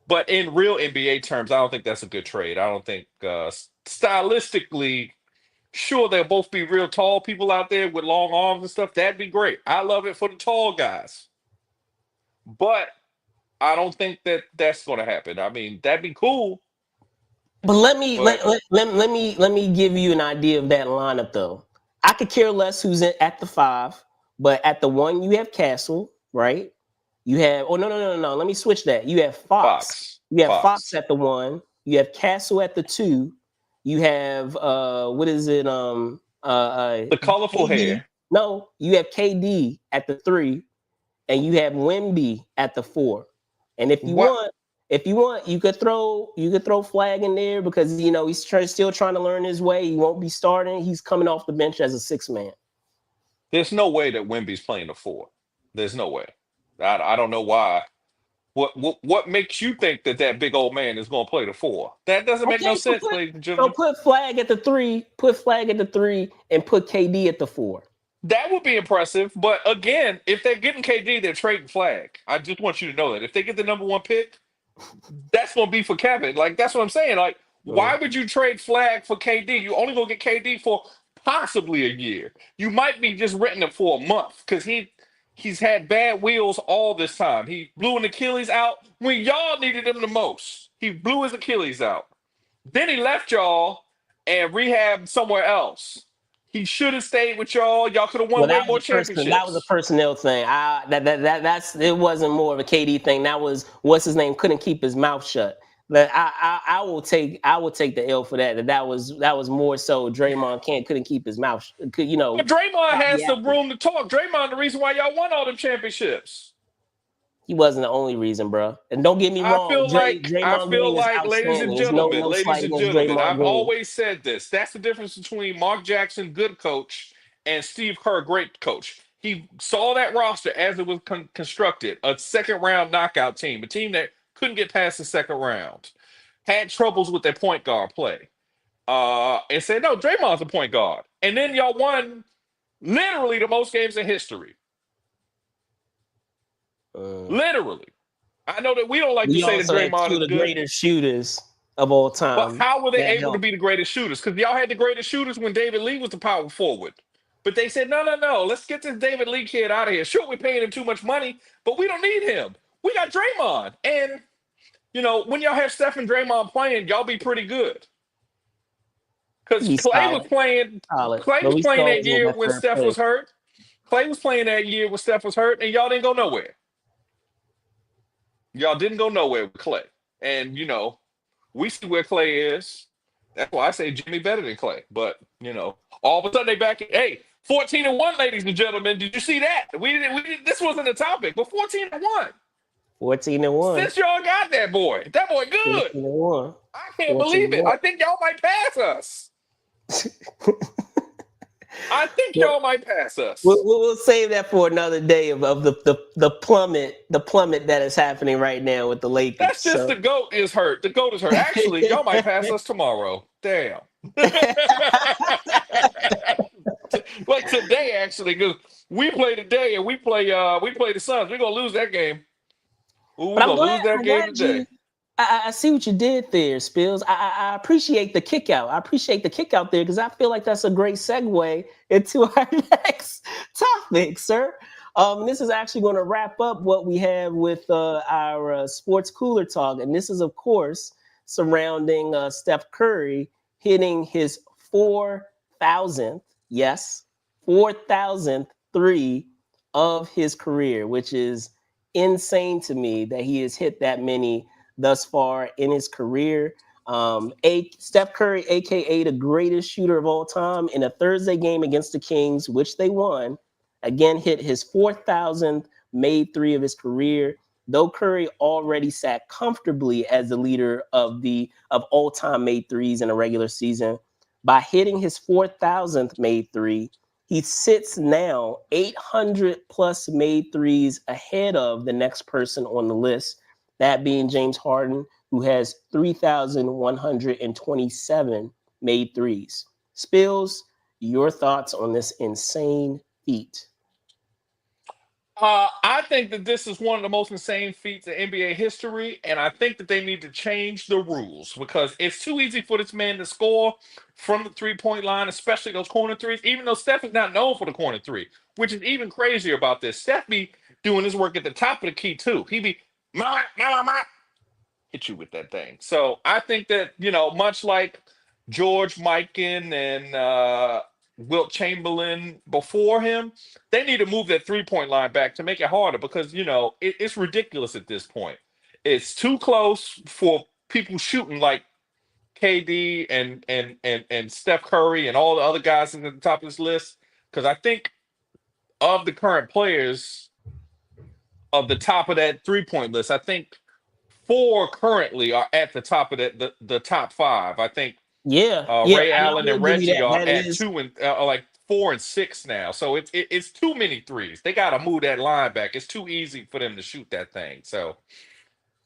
but in real NBA terms, I don't think that's a good trade. I don't think stylistically, sure they'll both be real tall people out there with long arms and stuff. That'd be great. I love it for the tall guys, but I don't think that that's going to happen. I mean, that'd be cool, But let me but let me give you an idea of that lineup though. I could care less who's at the 5, but at the 1 you have Castle, right? You have no. Let me switch that. You have Fox. Fox, You have Fox Fox, at the 1. You have Castle at the 2. You have what is it? the colorful KD. hair. No, you have KD at the 3, and you have Wemby at the 4. And What? if you want, you could throw Flag in there because he's still trying to learn his way. He won't be starting. He's coming off the bench as a 6-man. There's no way that Wemby's playing the 4. There's no way. I don't know why. What makes you think that that big old man is going to play the 4? That doesn't make no Okay, sense, ladies and so gentlemen. put Flag at the 3. Put Flag at the 3, and put KD at the 4. That would be impressive, but again, if they're getting KD, they're trading Flag. I just want you to know that if they get the number 1 pick, that's going to be for Kevin. Like that's what I'm saying. Like, why Mm. would you trade Flag for KD? You only going to get KD for possibly a year. You might be just renting him for a month because he's had bad wheels all this time. He blew an Achilles out when y'all needed him the most. He blew his Achilles out. Then he left y'all and rehabbed somewhere else. He should have stayed with y'all. Y'all could have Well, won way that was more that was a championships. personnel thing. That's it wasn't more of a KD thing. That was what's his name couldn't keep his mouth shut. But I will take the L for that. That was more so Draymond couldn't keep his mouth. Could But Draymond stop has some yapping. room to talk. Draymond, the reason why y'all won all them championships. He wasn't the only reason, bro. And don't get me wrong, I Draymond feel Green is like, outstanding. There's no ladies slight and against gentlemen, Draymond I've Green. always said this. That's the difference between Mark Jackson, good coach, and Steve Kerr, great coach. He saw that roster as it was constructed, a second round knockout team, a team that couldn't get past the second round, had troubles with their point guard play, and said, no, Draymond's a point guard. And then y'all won literally the most games in history. Uh, Literally. I know that we don't like to we say that also had Draymond two of is the good. greatest shooters of all But time. how were they That able to helped. be the greatest shooters? Because y'all had the greatest shooters when David Lee was the power forward. But they said, no. Let's get this David Lee kid out of here. Sure, we're paying him too much money, but we don't need him. We got Draymond. And, when y'all have Steph and Draymond playing, y'all be pretty good. Because He's solid, Clay but was we still playing that always need year that when third Steph player. was hurt. Clay was playing that year when Steph was hurt, and y'all didn't go nowhere. Y'all didn't go nowhere with Clay. And, we see where Clay is. That's why I say Jimmy better than Clay. But, all of a sudden they back in. Hey, 14-1, ladies and gentlemen. Did you see that? This wasn't a topic, but 14-1. 14-1. Since y'all got that boy. That boy good. 14-1. I can't believe it. 14-1. I think y'all might pass us. I think Well, y'all might pass us. we'll save that for another day of the plummet that is happening right now with the Lakers. That's just So the GOAT is hurt. The GOAT is hurt. Actually, y'all might pass us tomorrow. Damn. Like today, actually, because we play today and we play the Suns. We're gonna lose that game. Ooh, we're but gonna lose that I'm game glad today. I see what you did there, Spills. I appreciate the kick out. I appreciate the kick out there because I feel like that's a great segue into our next topic, sir. This is actually going to wrap up what we have with our sports cooler talk, and this is, of course, surrounding Steph Curry hitting his 4,000th, yes, 4,000th three of his career, which is insane to me that he has hit that many thus far in his career. Steph Curry, aka the greatest shooter of all time, in a Thursday game against the Kings, which they won, again hit his 4,000th made three of his career. Though Curry already sat comfortably as the leader of all-time made threes in a regular season, by hitting his 4,000th made three, He sits now 800 plus made threes ahead of the next person on the list, that being James Harden, who has 3,127 made threes. Spills, your thoughts on this insane feat? I think that this is one of the most insane feats in NBA history, and I think that they need to change the rules because it's too easy for this man to score from the 3-point line, especially those corner threes. Even though Steph is not known for the corner three, which is even crazier about this. Steph be doing his work at the top of the key too. He be hit you with that thing. So I think that, much like George Mikan and Wilt Chamberlain before him, they need to move that 3-point line back to make it harder because, it's ridiculous at this point. It's too close for people shooting like KD and Steph Curry and all the other guys at the top of this list. Because I think of the current players of the top of that 3-point list, I think four currently are at the top of the top five. I think Yeah, Ray and I Allen will and give you Reggie that. are That at is, two and are like 4 and 6 now. So it's too many threes. They got to move that line back. It's too easy for them to shoot that thing. So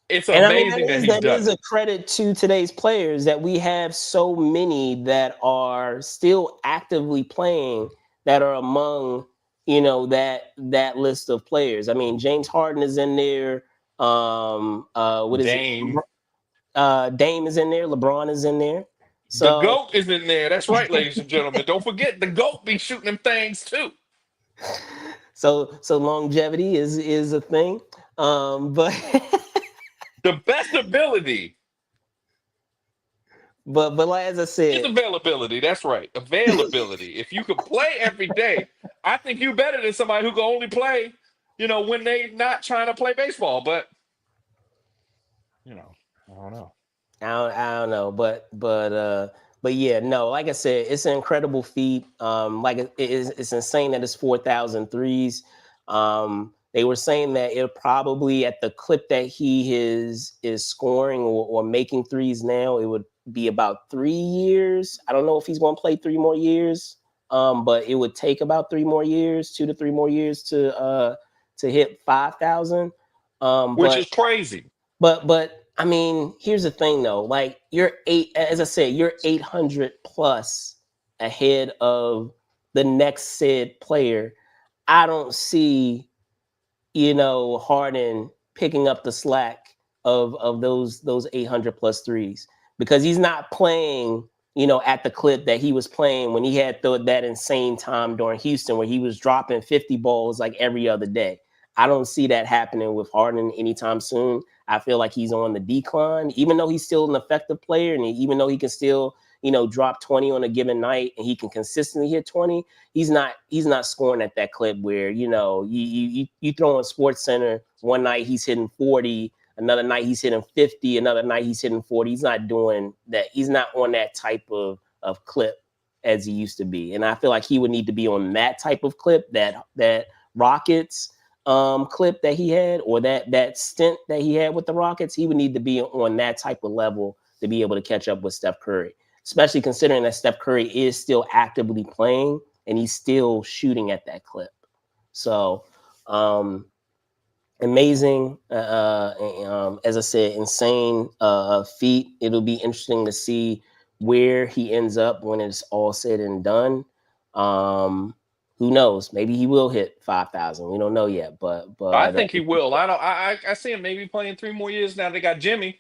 it's and I mean that amazing that is he's that done is it. a credit to today's players that we have so many that are still actively playing that are among that list of players. I mean, James Harden is in there. What is it? Dame, Dame is in there. LeBron is in there. the So GOAT is in there. That's right, ladies and gentlemen. Don't forget the GOAT be shooting them things too. so longevity is a thing. But The best ability but like as I is said, availability. That's right. Availability. If you could play every day, I think you're better than somebody who can only play, when they not trying to play baseball. But I don't know. I don't know, but yeah, no, like I said, it's an incredible feat. Like it's insane that it's 4,000 threes. They were saying that it probably at the clip that he is scoring or making threes now, it would be about 3 years. I don't know if he's going to play 3 more years, but it would take about 3 more years, 2 to 3 more years to hit 5,000. Which But is crazy. but I mean, here's the thing though. Like you're eight, as I said, you're 800 plus ahead of the next said player. I don't see, Harden picking up the slack of those 800 plus threes because he's not playing, at the clip that he was playing when he had that insane time during Houston where he was dropping 50 balls like every other day. I don't see that happening with Harden anytime soon. I feel like he's on the decline, even though he's still an effective player and even though he can still, drop 20 on a given night and he can consistently hit 20. He's not scoring at that clip where, you throw in Sports Center one night he's hitting 40, another night he's hitting 50, another night he's hitting 40. He's not doing that. He's not on that type of clip as he used to be. And I feel like he would need to be on that type of clip, that Rockets clip that he had, or that stint that he had with the Rockets. He would need to be on that type of level to be able to catch up with Steph Curry, especially considering that Steph Curry is still actively playing and he's still shooting at that clip. So amazing, as I said, insane feat. It'll be interesting to see where he ends up when it's all said and done. Who knows? Maybe he will hit 5,000. We don't know yet, I but think he will. I don't. I see him maybe playing 3 more years now. They got Jimmy.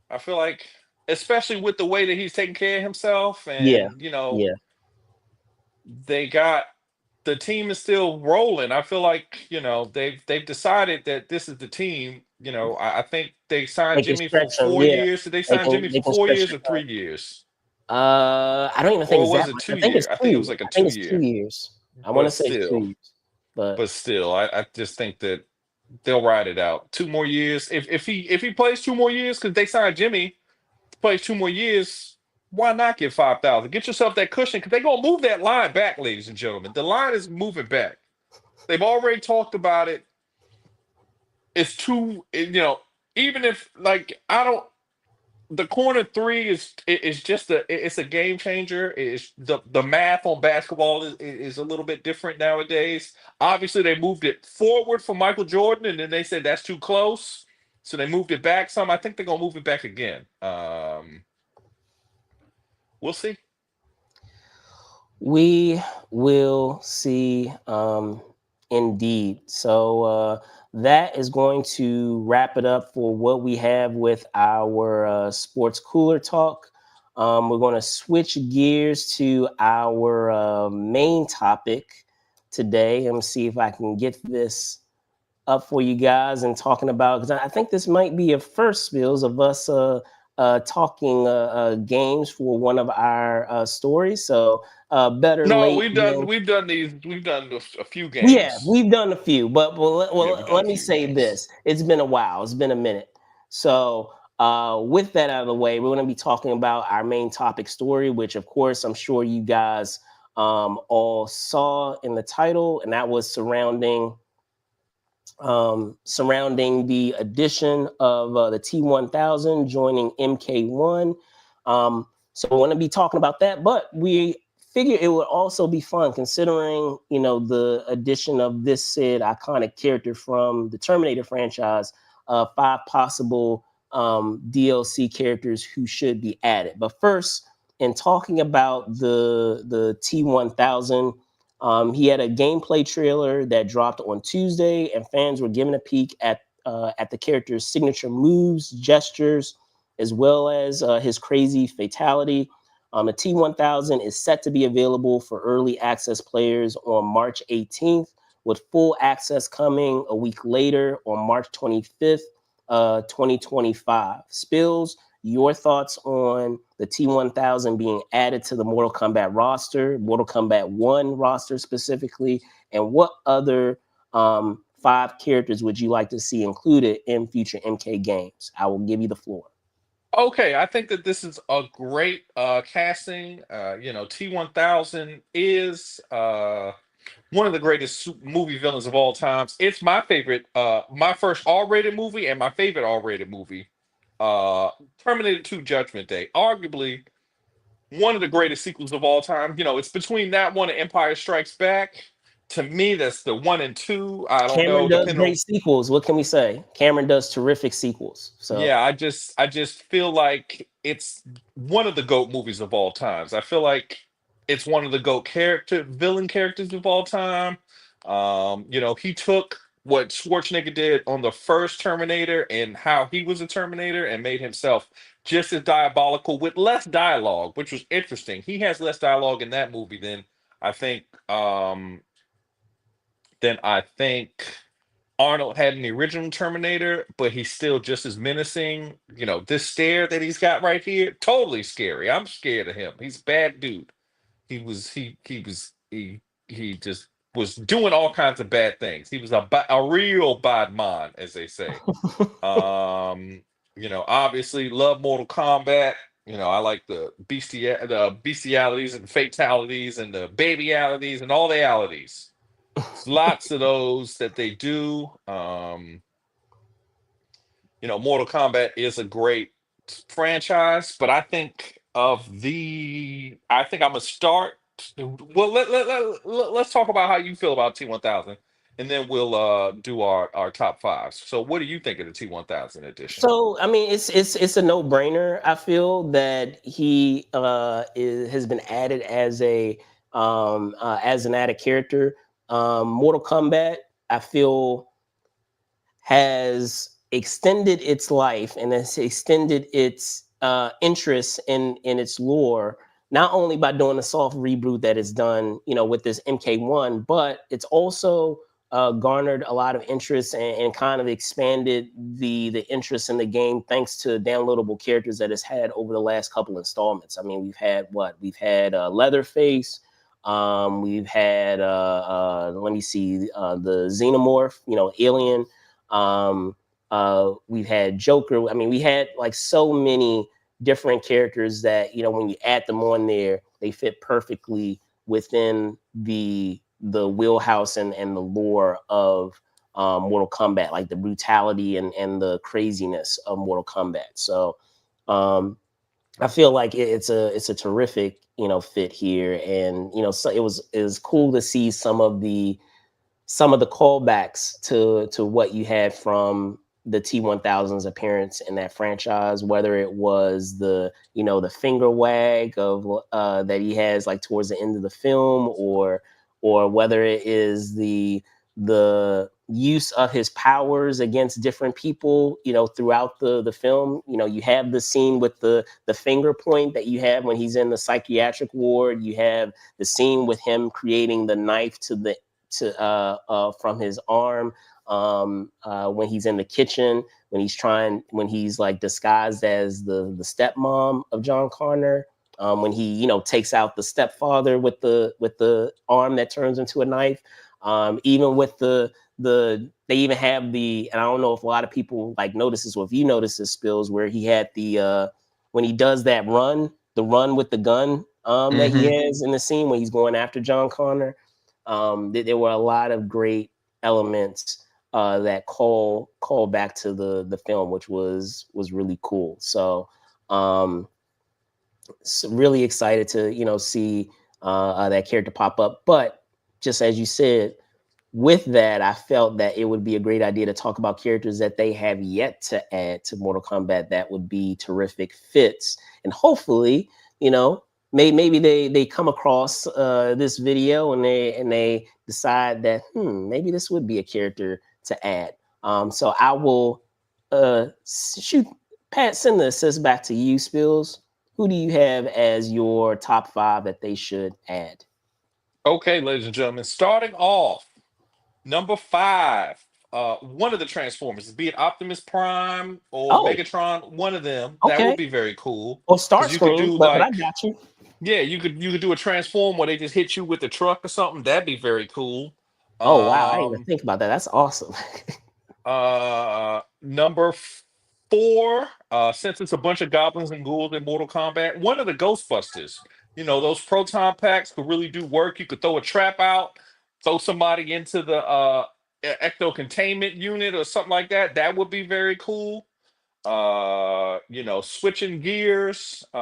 I feel like, especially with the way that he's taking care of himself, yeah, and yeah, they got the team is still rolling. I feel like they've decided that this is the team. I think they signed they can Jimmy for stretch him. four Yeah, years. Did they sign Jimmy they for can four stretch years him. or 3 years? I don't even think Or it's was that it much. I two think it's year? I think it was two. like a I think two it's two year. years. I want to But say it's still, 2 years, but I just think that they'll ride it out. 2 more years. If he plays 2 more years, because they signed Jimmy to play 2 more years, why not get 5,000? Get yourself that cushion because they're gonna move that line back, ladies and gentlemen. The line is moving back. They've already talked about it. It's too, even if like I don't the corner three is just it's a game changer. It's the math on basketball is a little bit different nowadays. Obviously, they moved it forward for Michael Jordan, and then they said that's too close, so they moved it back some. I think they're gonna move it back again. We'll see. We will see, indeed. So that is going to wrap it up for what we have with our sports cooler talk. We're going to switch gears to our main topic today. Let me see if I can get this up for you guys and talking about, because I think this might be a first, Spills, of us talking games for one of our stories. So better No, late than. we've done a few Yeah, games. we've done a few, but Yeah, we've done a let me few say games. this: it's been a while. It's been a minute. So with that out of the way, we're going to be talking about our main topic story, which, of course, I'm sure you guys all saw in the title, and that was surrounding the addition of the T-1000 joining MK1. So we're going to be talking about that, but we figure it would also be fun considering, the addition of this said iconic character from the Terminator franchise, 5 possible DLC characters who should be added. But first, in talking about the T-1000, he had a gameplay trailer that dropped on Tuesday, and fans were given a peek at the character's signature moves, gestures, as well as his crazy fatality. The T-1000 is set to be available for early access players on March 18th, with full access coming a week later on March 25th, 2025. Spills, your thoughts on the T-1000 being added to the Mortal Kombat roster, Mortal Kombat 1 roster specifically, and what other 5 characters would you like to see included in future MK games? I will give you the floor. Okay, I think that this is a great casting. T-1000 is one of the greatest movie villains of all times. It's my favorite, my first R-rated movie and my favorite R-rated movie, uh, Terminator 2: Judgment Day. Arguably one of the greatest sequels of all time. It's between that one and Empire Strikes Back. To me, that's the one and two. I don't Cameron know, does depending on. great sequels. What can we say? Cameron does terrific sequels. So Yeah, I just feel like it's one of the GOAT movies of all times. I feel like it's one of the GOAT villain characters of all time. He took what Schwarzenegger did on the first Terminator and how he was a Terminator and made himself just as diabolical with less dialogue, which was interesting. He has less dialogue in that movie I think um than I think Arnold had in the original Terminator, but he's still just as menacing. This stare that he's got right here, totally scary. I'm scared of him. He's a bad dude. He just was doing all kinds of bad things. He was a real bad man, as they say. Obviously love Mortal Kombat. I like the bestialities and fatalities and the babyalities and all the alities. Lots of those that they do. Mortal Kombat is a great franchise, but I think I'm gonna start. Well, let's talk about how you feel about T-1000, and then we'll do our top fives. So, what do you think of the T-1000 edition? So I mean, it's a no brainer. I feel that he has been added as an added character. Mortal Kombat, I feel, has extended its life and has extended its interest in its lore, not only by doing a soft reboot that is done, with this MK1, but it's also garnered a lot of interest and kind of expanded the interest in the game thanks to downloadable characters that it's had over the last couple installments. I mean, we've had Leatherface. We've had let me see, the Xenomorph, Alien. We've had Joker. I mean, we had like so many different characters that, when you add them on there, they fit perfectly within the wheelhouse and the lore of Mortal Kombat, like the brutality and the craziness of Mortal Kombat. So I feel like it's a terrific, fit here, and so it was cool to see some of the callbacks to what you had from the T-1000's appearance in that franchise, whether it was the finger wag of that he has like towards the end of the film, or whether it is the use of his powers against different people, throughout the film. You have the scene with the finger point that you have when he's in the psychiatric ward. You have the scene with him creating the knife from his arm, when he's in the kitchen, when he's like disguised as the stepmom of John Connor, when he takes out the stepfather with the arm that turns into a knife. Even with they even have and I don't know if a lot of people like notices, or if you notice this, Spills, where he had when he does that the run with the gun, that he Mm-hmm. has in the scene when he's going after John Connor. There were a lot of great elements that call back to the film, which was really cool. So really excited to see that character pop up. But just as you said, with that, I felt that it would be a great idea to talk about characters that they have yet to add to Mortal Kombat that would be terrific fits, and hopefully, you know, maybe they come across this video, and they decide that maybe this would be a character to add. So I will shoot Pat, send the assist back to you, Spills. Who do you have as your top 5 that they should add? Okay, ladies and gentlemen, starting off number 5. One of the Transformers, be it Optimus Prime or Oh, Megatron, one of them. That would okay. be very cool Well, because you could Starscream, do but I like, got you. yeah, you could do a transform where they just hit you with the truck or something. That'd be very cool. Oh wow, I didn't even Um, think about that. That's awesome. Number 4, since it's a bunch of goblins and ghouls in Mortal Kombat, one of the Ghostbusters. Those proton packs could really do work. You could throw a trap out, throw somebody into the ecto containment unit or something like that. That would be very cool. Switching gears. We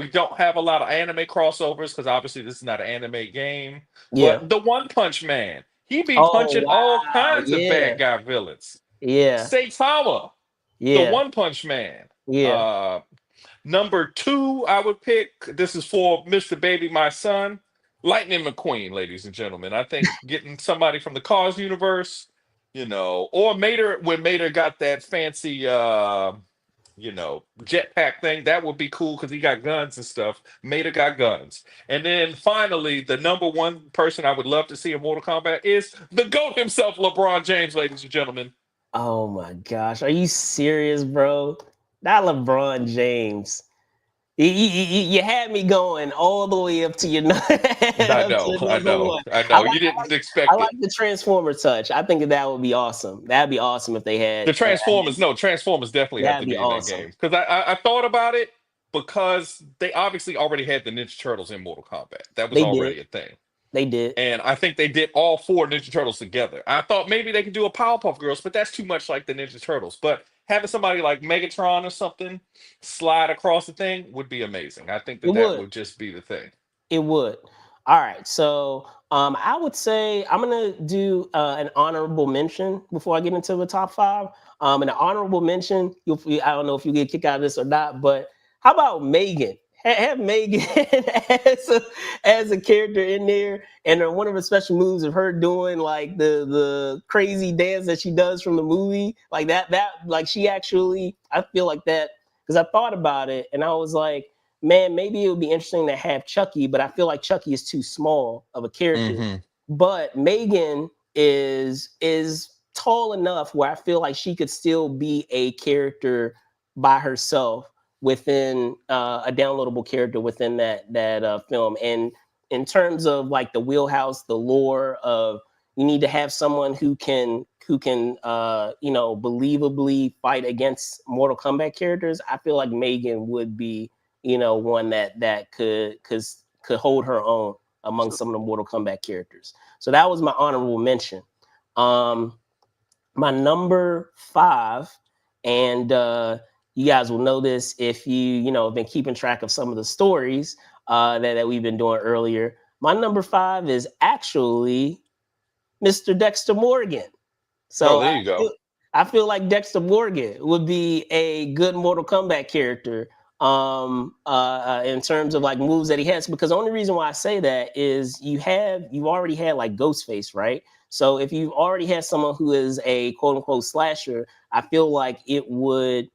don't have a lot of anime crossovers because obviously this is not an anime game. Yeah. But the One Punch Man, he be Oh punching all wow. kinds of Yeah. bad guy villains. Yeah. Saitama, the Yeah. One Punch Man. Yeah. Number 2, I would pick. This is for Mr. Baby, my son, Lightning McQueen, ladies and gentlemen. I think getting somebody from the Cars universe, or Mater, when Mater got that fancy jetpack thing, that would be cool because he got guns and stuff. Mater got guns. And then finally, the number 1 person I would love to see in Mortal Kombat is the GOAT himself, LeBron James, ladies and gentlemen. Oh my gosh. Are you serious, bro? Not LeBron James. You had me going all the way up to I up know, to I number know, one. I I know. like You didn't I expect like it. the Transformer touch. I think that would be awesome. That'd be awesome if they The had. Transformers, no, Transformers definitely have That'd to be be in that awesome. game because I thought about it because they obviously already had the Ninja Turtles in Mortal Kombat. That was They did. already a thing, They did. and I think they did all 4 Ninja Turtles together. I thought maybe they could do a Powerpuff Girls, but that's too much like the Ninja Turtles. But having somebody like Megatron or something slide across the thing would be amazing. I think It that would. would just be the thing. It would. All right. So I would say I'm gonna do an honorable mention before I get into the top 5. An honorable mention. I don't know if you get a kick out of this or not, but how about Megan? Have Megan as a character in there, and one of her special moves of her doing like the crazy dance that she does from the movie, like that like she actually. I feel like that because I thought about it and I was like, man, maybe it would be interesting to have Chucky, but I feel like Chucky is too small of a character. Hmm. But Megan is tall enough where I feel like she could still be a character by herself within a downloadable character within that film. And in terms of like the wheelhouse, the lore of you need to have someone who can believably fight against Mortal Kombat characters. I feel like Megan would be one that could hold her own among some of the Mortal Kombat characters. So that was my honorable mention. Um, my number 5, and you guys will know this if you know, have been keeping track of some of the stories that we've been doing earlier. My number 5 is actually Mr. Dexter Morgan. Oh, So there you go. I feel like Dexter Morgan would be a good Mortal Kombat character in terms of like moves that he has. Because the only reason why I say that is you've already had like Ghostface, right? So if you've already had someone who is a quote unquote slasher, I feel like it wouldn't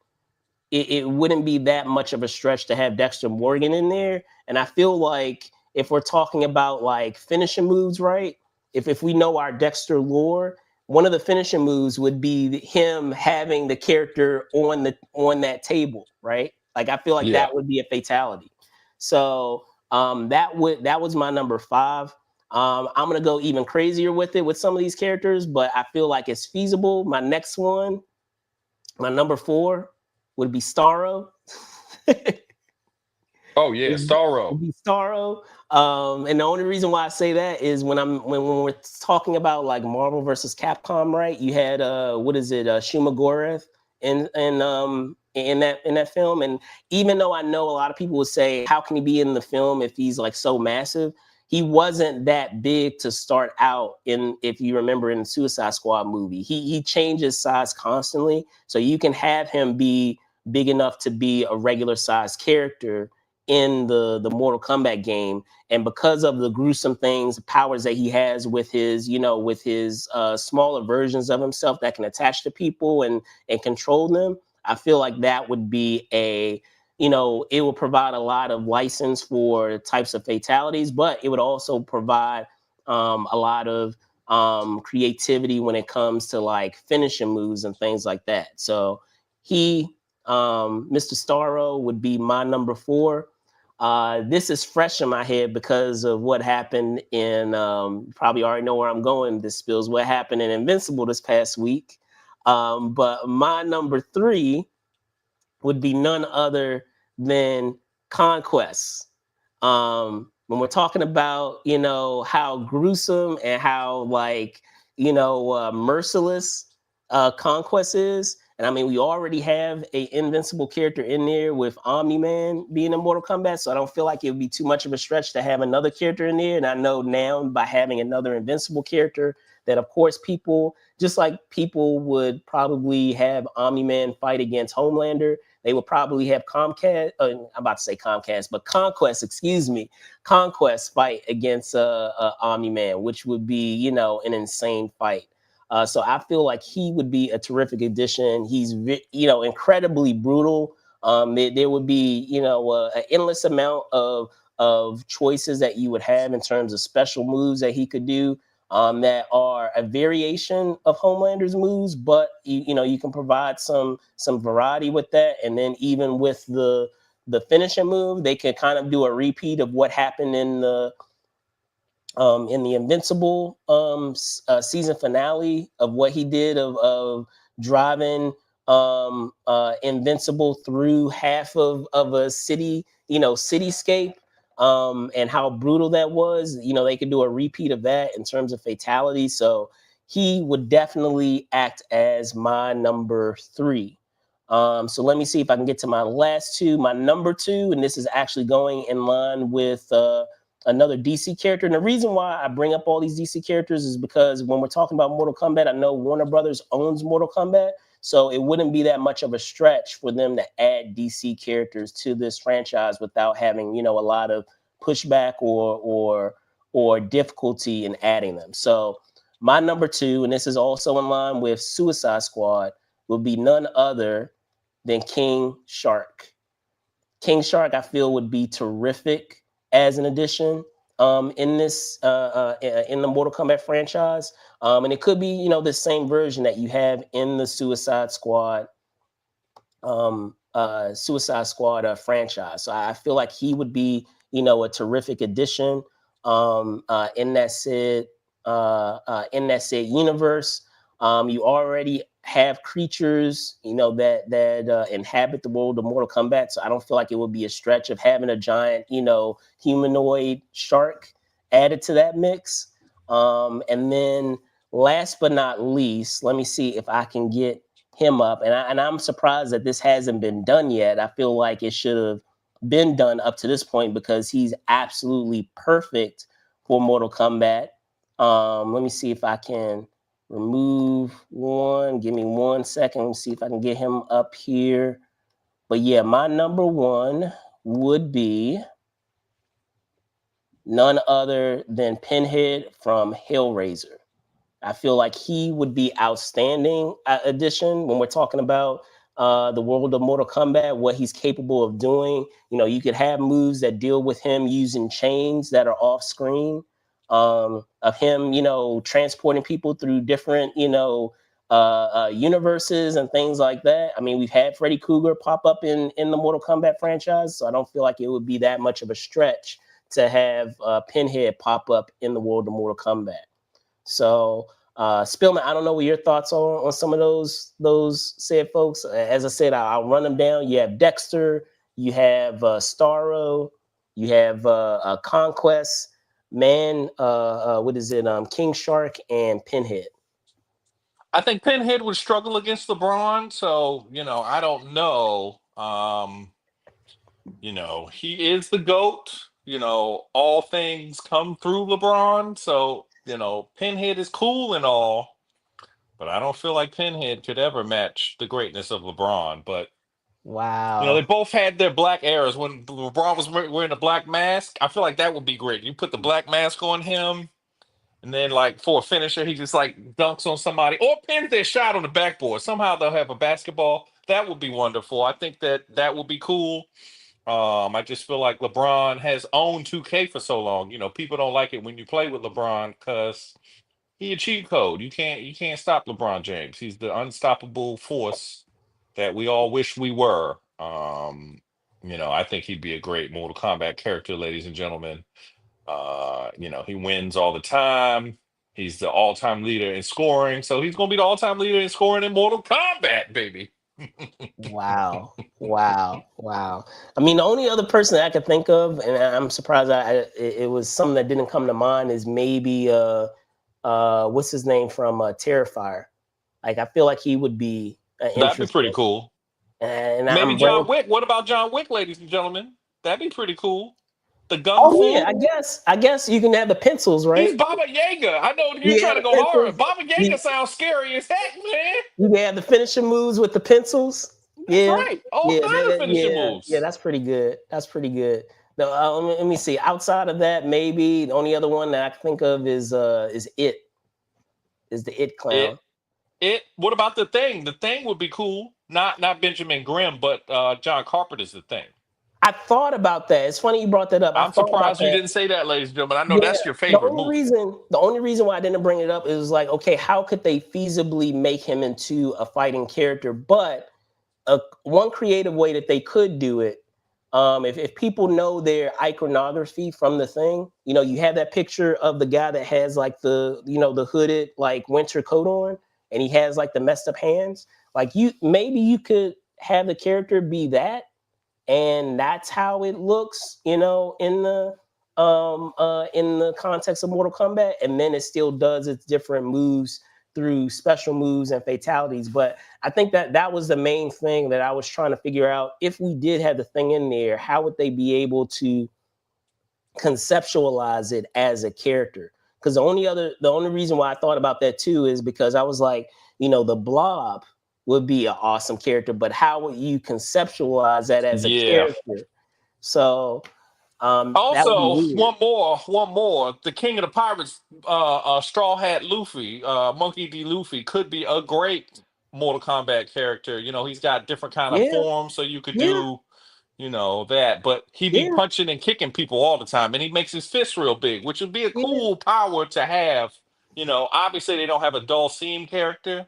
be that much of a stretch to have Dexter Morgan in there. And I feel like if we're talking about like finishing moves, right? If we know our Dexter lore, one of the finishing moves would be him having the character on that table, right? Like I feel like Yeah. that would be a fatality. So that was my number 5. I'm gonna go even crazier with it with some of these characters, but I feel like it's feasible. My next one, my number 4 would be Starro. Oh yeah, Would Starro. be Starro. And the only reason why I say that is when we're talking about like Marvel versus Capcom, right? You had what is it, Shuma Gorath in that film. And even though I know a lot of people would say, how can he be in the film if he's like so massive? He wasn't that big to start out in, if you remember in the Suicide Squad movie. He changes size constantly. So you can have him be big enough to be a regular sized character in the Mortal Kombat game, and because of the gruesome things, powers that he has with his, you know, with his smaller versions of himself that can attach to people and control them, I feel like that would be a, you know, it will provide a lot of license for types of fatalities, but it would also provide a lot of creativity when it comes to like finishing moves and things like that. So he, Mr. Starro would be my number 4. This is fresh in my head because of what happened in, you probably already know where I'm going. This spills what happened in Invincible this past week. But my number 3 would be none other than Conquest. When we're talking about, you know, how gruesome and how like, you know, merciless Conquest is. And I mean, we already have a invincible character in there with Omni-Man being in Mortal Kombat, so I don't feel like it would be too much of a stretch to have another character in there. And I know now by having another invincible character that, of course, people, just like people would probably have Omni-Man fight against Homelander, they would probably have Comcast. I'm about to say Comcast, but Conquest, excuse me, Conquest fight against Omni-Man, which would be, you know, an insane fight. So I feel like he would be a terrific addition. He's, you know, incredibly brutal. There would be, you know, an endless amount of choices that you would have in terms of special moves that he could do, that are a variation of Homelander's moves, but you know, you can provide some variety with that. And then even with the finishing move, they can kind of do a repeat of what happened in the Invincible season finale, of what he did of driving Invincible through half of a city, you know, cityscape, and how brutal that was. You know, they could do a repeat of that in terms of fatality. So he would definitely act as my number 3. So let me see if I can get to my last 2. My number 2, and this is actually going in line with another DC character. And the reason why I bring up all these DC characters is because when we're talking about Mortal Kombat, I know Warner Brothers owns Mortal Kombat, so it wouldn't be that much of a stretch for them to add DC characters to this franchise without having, you know, a lot of pushback or difficulty in adding them. So my number 2, and this is also in line with Suicide Squad, will be none other than King Shark. King Shark, I feel, would be terrific as an addition in this in the Mortal Kombat franchise, and it could be, you know, the same version that you have in the Suicide Squad franchise. So I feel like he would be, you know, a terrific addition in that said universe. You already have creatures, you know, that inhabit the world of Mortal Kombat. So I don't feel like it would be a stretch of having a giant, you know, humanoid shark added to that mix. And then last but not least, let me see if I can get him up, and I'm surprised that this hasn't been done yet. I feel like it should have been done up to this point because he's absolutely perfect for Mortal Kombat. Let me see if I can remove one. Give me 1 second. Let me see if I can get him up here. But yeah, my number one would be none other than Pinhead from Hellraiser. I feel like he would be outstanding addition when we're talking about the world of Mortal Kombat, what he's capable of doing. You know, you could have moves that deal with him using chains that are off screen, of him, you know, transporting people through different, you know, universes and things like that. I mean, we've had Freddy Krueger pop up in the Mortal Kombat franchise, so I don't feel like it would be that much of a stretch to have Pinhead pop up in the world of Mortal Kombat. So, Spillman, I don't know what your thoughts are on some of those said folks. As I said, I'll run them down. You have Dexter, you have Starro, you have Conquest, Man, what is it? King Shark and Pinhead. I think Pinhead would struggle against LeBron, so I don't know. He is the GOAT. All things come through LeBron, so Pinhead is cool and all, but I don't feel like Pinhead could ever match the greatness of LeBron. But they Wow. both had their black eras. When LeBron was wearing the black mask, I feel like that would be great. You put the black mask on him, and then, like, for a finisher, he just like dunks on somebody or pins their shot on the backboard. Somehow they'll have a basketball. That would be wonderful. I think that would be cool. I just feel like LeBron has owned 2K for so long. People don't like it when you play with LeBron because he a cheat code. You can't stop LeBron James. He's the unstoppable force that we all wish we were. I think he'd be a great Mortal Kombat character, ladies and gentlemen. He wins all the time. He's the all-time leader in scoring, so he's gonna be the all-time leader in scoring in Mortal Kombat, baby. Wow. Wow. Wow. I mean, the only other person that I could think of, and I'm surprised it was something that didn't come to mind, is maybe what's his name from Terrifier. Like, I feel like he would be That'd be pretty interesting. cool. And Maybe I'm John brain. Wick. What about John Wick, ladies and gentlemen? That'd be pretty cool. The gung Oh yeah, fu. I guess you can have the pencils, He's right? Baba Yaga. I know you're Yeah, trying to the go horror. pencils. Baba Yaga You, sounds scary as heck, man. you can have the finishing moves with the pencils. That's Yeah, right. All yeah, kind of finishing yeah. moves. That's pretty good. That's pretty good. No, let me see. Outside of that, maybe the only other one that I can think of is it is the it It clown. What about the thing? The thing would be cool. Not Benjamin Grimm, but John Carpenter's the thing. I thought about that. It's funny you brought that up. I I'm thought about surprised you that. didn't say that, ladies and gentlemen. I know Yeah. that's your The favorite only movie. reason the only reason why I didn't bring it up is like, okay, how could they feasibly make him into a fighting character? But one creative way that they could do it, if people know their iconography from the thing, you have that picture of the guy that has like the hooded like winter coat on, and he has like the messed up hands. Like, maybe you could have the character be that, and that's how it looks, in the context of Mortal Kombat, and then it still does its different moves through special moves and fatalities. But I think that was the main thing that I was trying to figure out. If we did have the thing in there, how would they be able to conceptualize it as a character? Because the only reason why I thought about that too is because I was like, the Blob would be an awesome character, but how would you conceptualize that as a Yeah. character? So that would be Also, weird. one more. The King of the Pirates, Straw Hat Luffy, Monkey D. Luffy, could be a great Mortal Kombat character. He's got different kind of Yeah, forms, so you could yeah, do, that. But he be yeah, punching and kicking people all the time, and he makes his fists real big, which would be a yeah, cool power to have. Obviously they don't have a Dulcine character.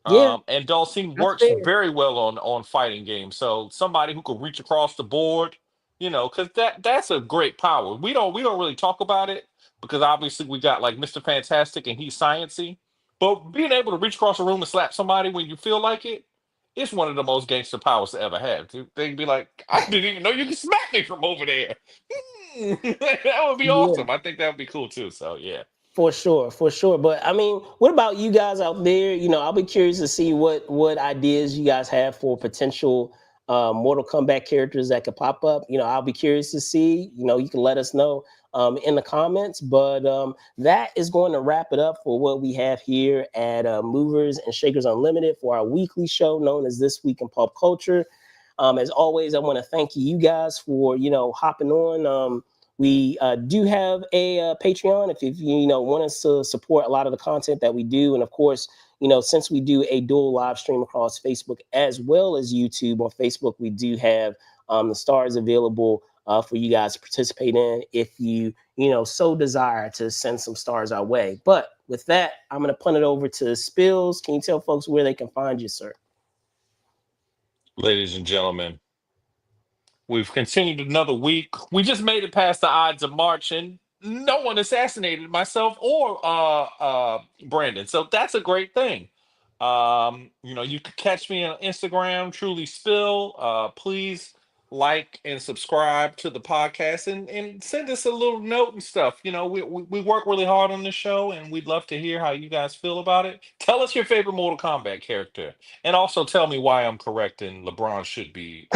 yeah. And Dulcine That's works fair. very well on fighting games. So somebody who could reach across the board, because that's a great power. We don't really talk about it because obviously we got like Mr. Fantastic and he's sciency. But being able to reach across the room and slap somebody when you feel like it's one of the most gangster powers to ever have. They'd be like, I didn't even know you could smack me from over there. That would be Yeah. awesome. I think that would be cool too. So yeah. For sure, for sure. But I mean, what about you guys out there? You know, I'll be curious to see what ideas you guys have for potential Mortal Kombat characters that could pop up. You know, I'll be curious to see. You know, you can let us know in the comments. But that is going to wrap it up for what we have here at Movers and Shakers Unlimited for our weekly show known as This Week in Pop Culture. As always, I want to thank you guys for hopping on. We do have a Patreon if you want us to support a lot of the content that we do, and of course, since we do a dual live stream across Facebook as well as YouTube. On Facebook, we do have the stars available for you guys to participate in if you so desire to send some stars our way. But with that, I'm going to punt it over to Spills. Can you tell folks where they can find you, sir? Ladies and gentlemen, we've continued another week. We just made it past the Ides of March, and no one assassinated myself or Brandon. So that's a great thing. You can catch me on Instagram, Truly Spill. Please like and subscribe to the podcast and send us a little note and stuff. We work really hard on this show, and we'd love to hear how you guys feel about it. Tell us your favorite Mortal Kombat character, and also tell me why I'm correct and LeBron should be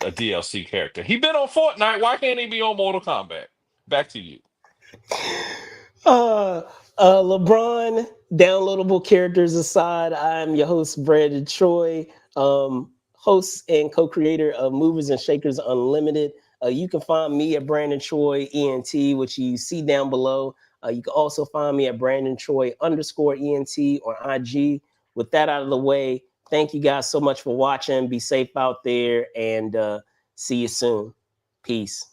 a DLC character. He been on Fortnite. Why can't he be on Mortal Kombat? Back to you. LeBron, downloadable characters aside, I'm your host, Brandon Troy, host and co-creator of Movers and Shakers Unlimited. You can find me at Brandon Troy ENT, which you see down below. You can also find me at Brandon Troy _ENT on IG. With that out of the way, thank you guys so much for watching. Be safe out there, and see you soon. Peace.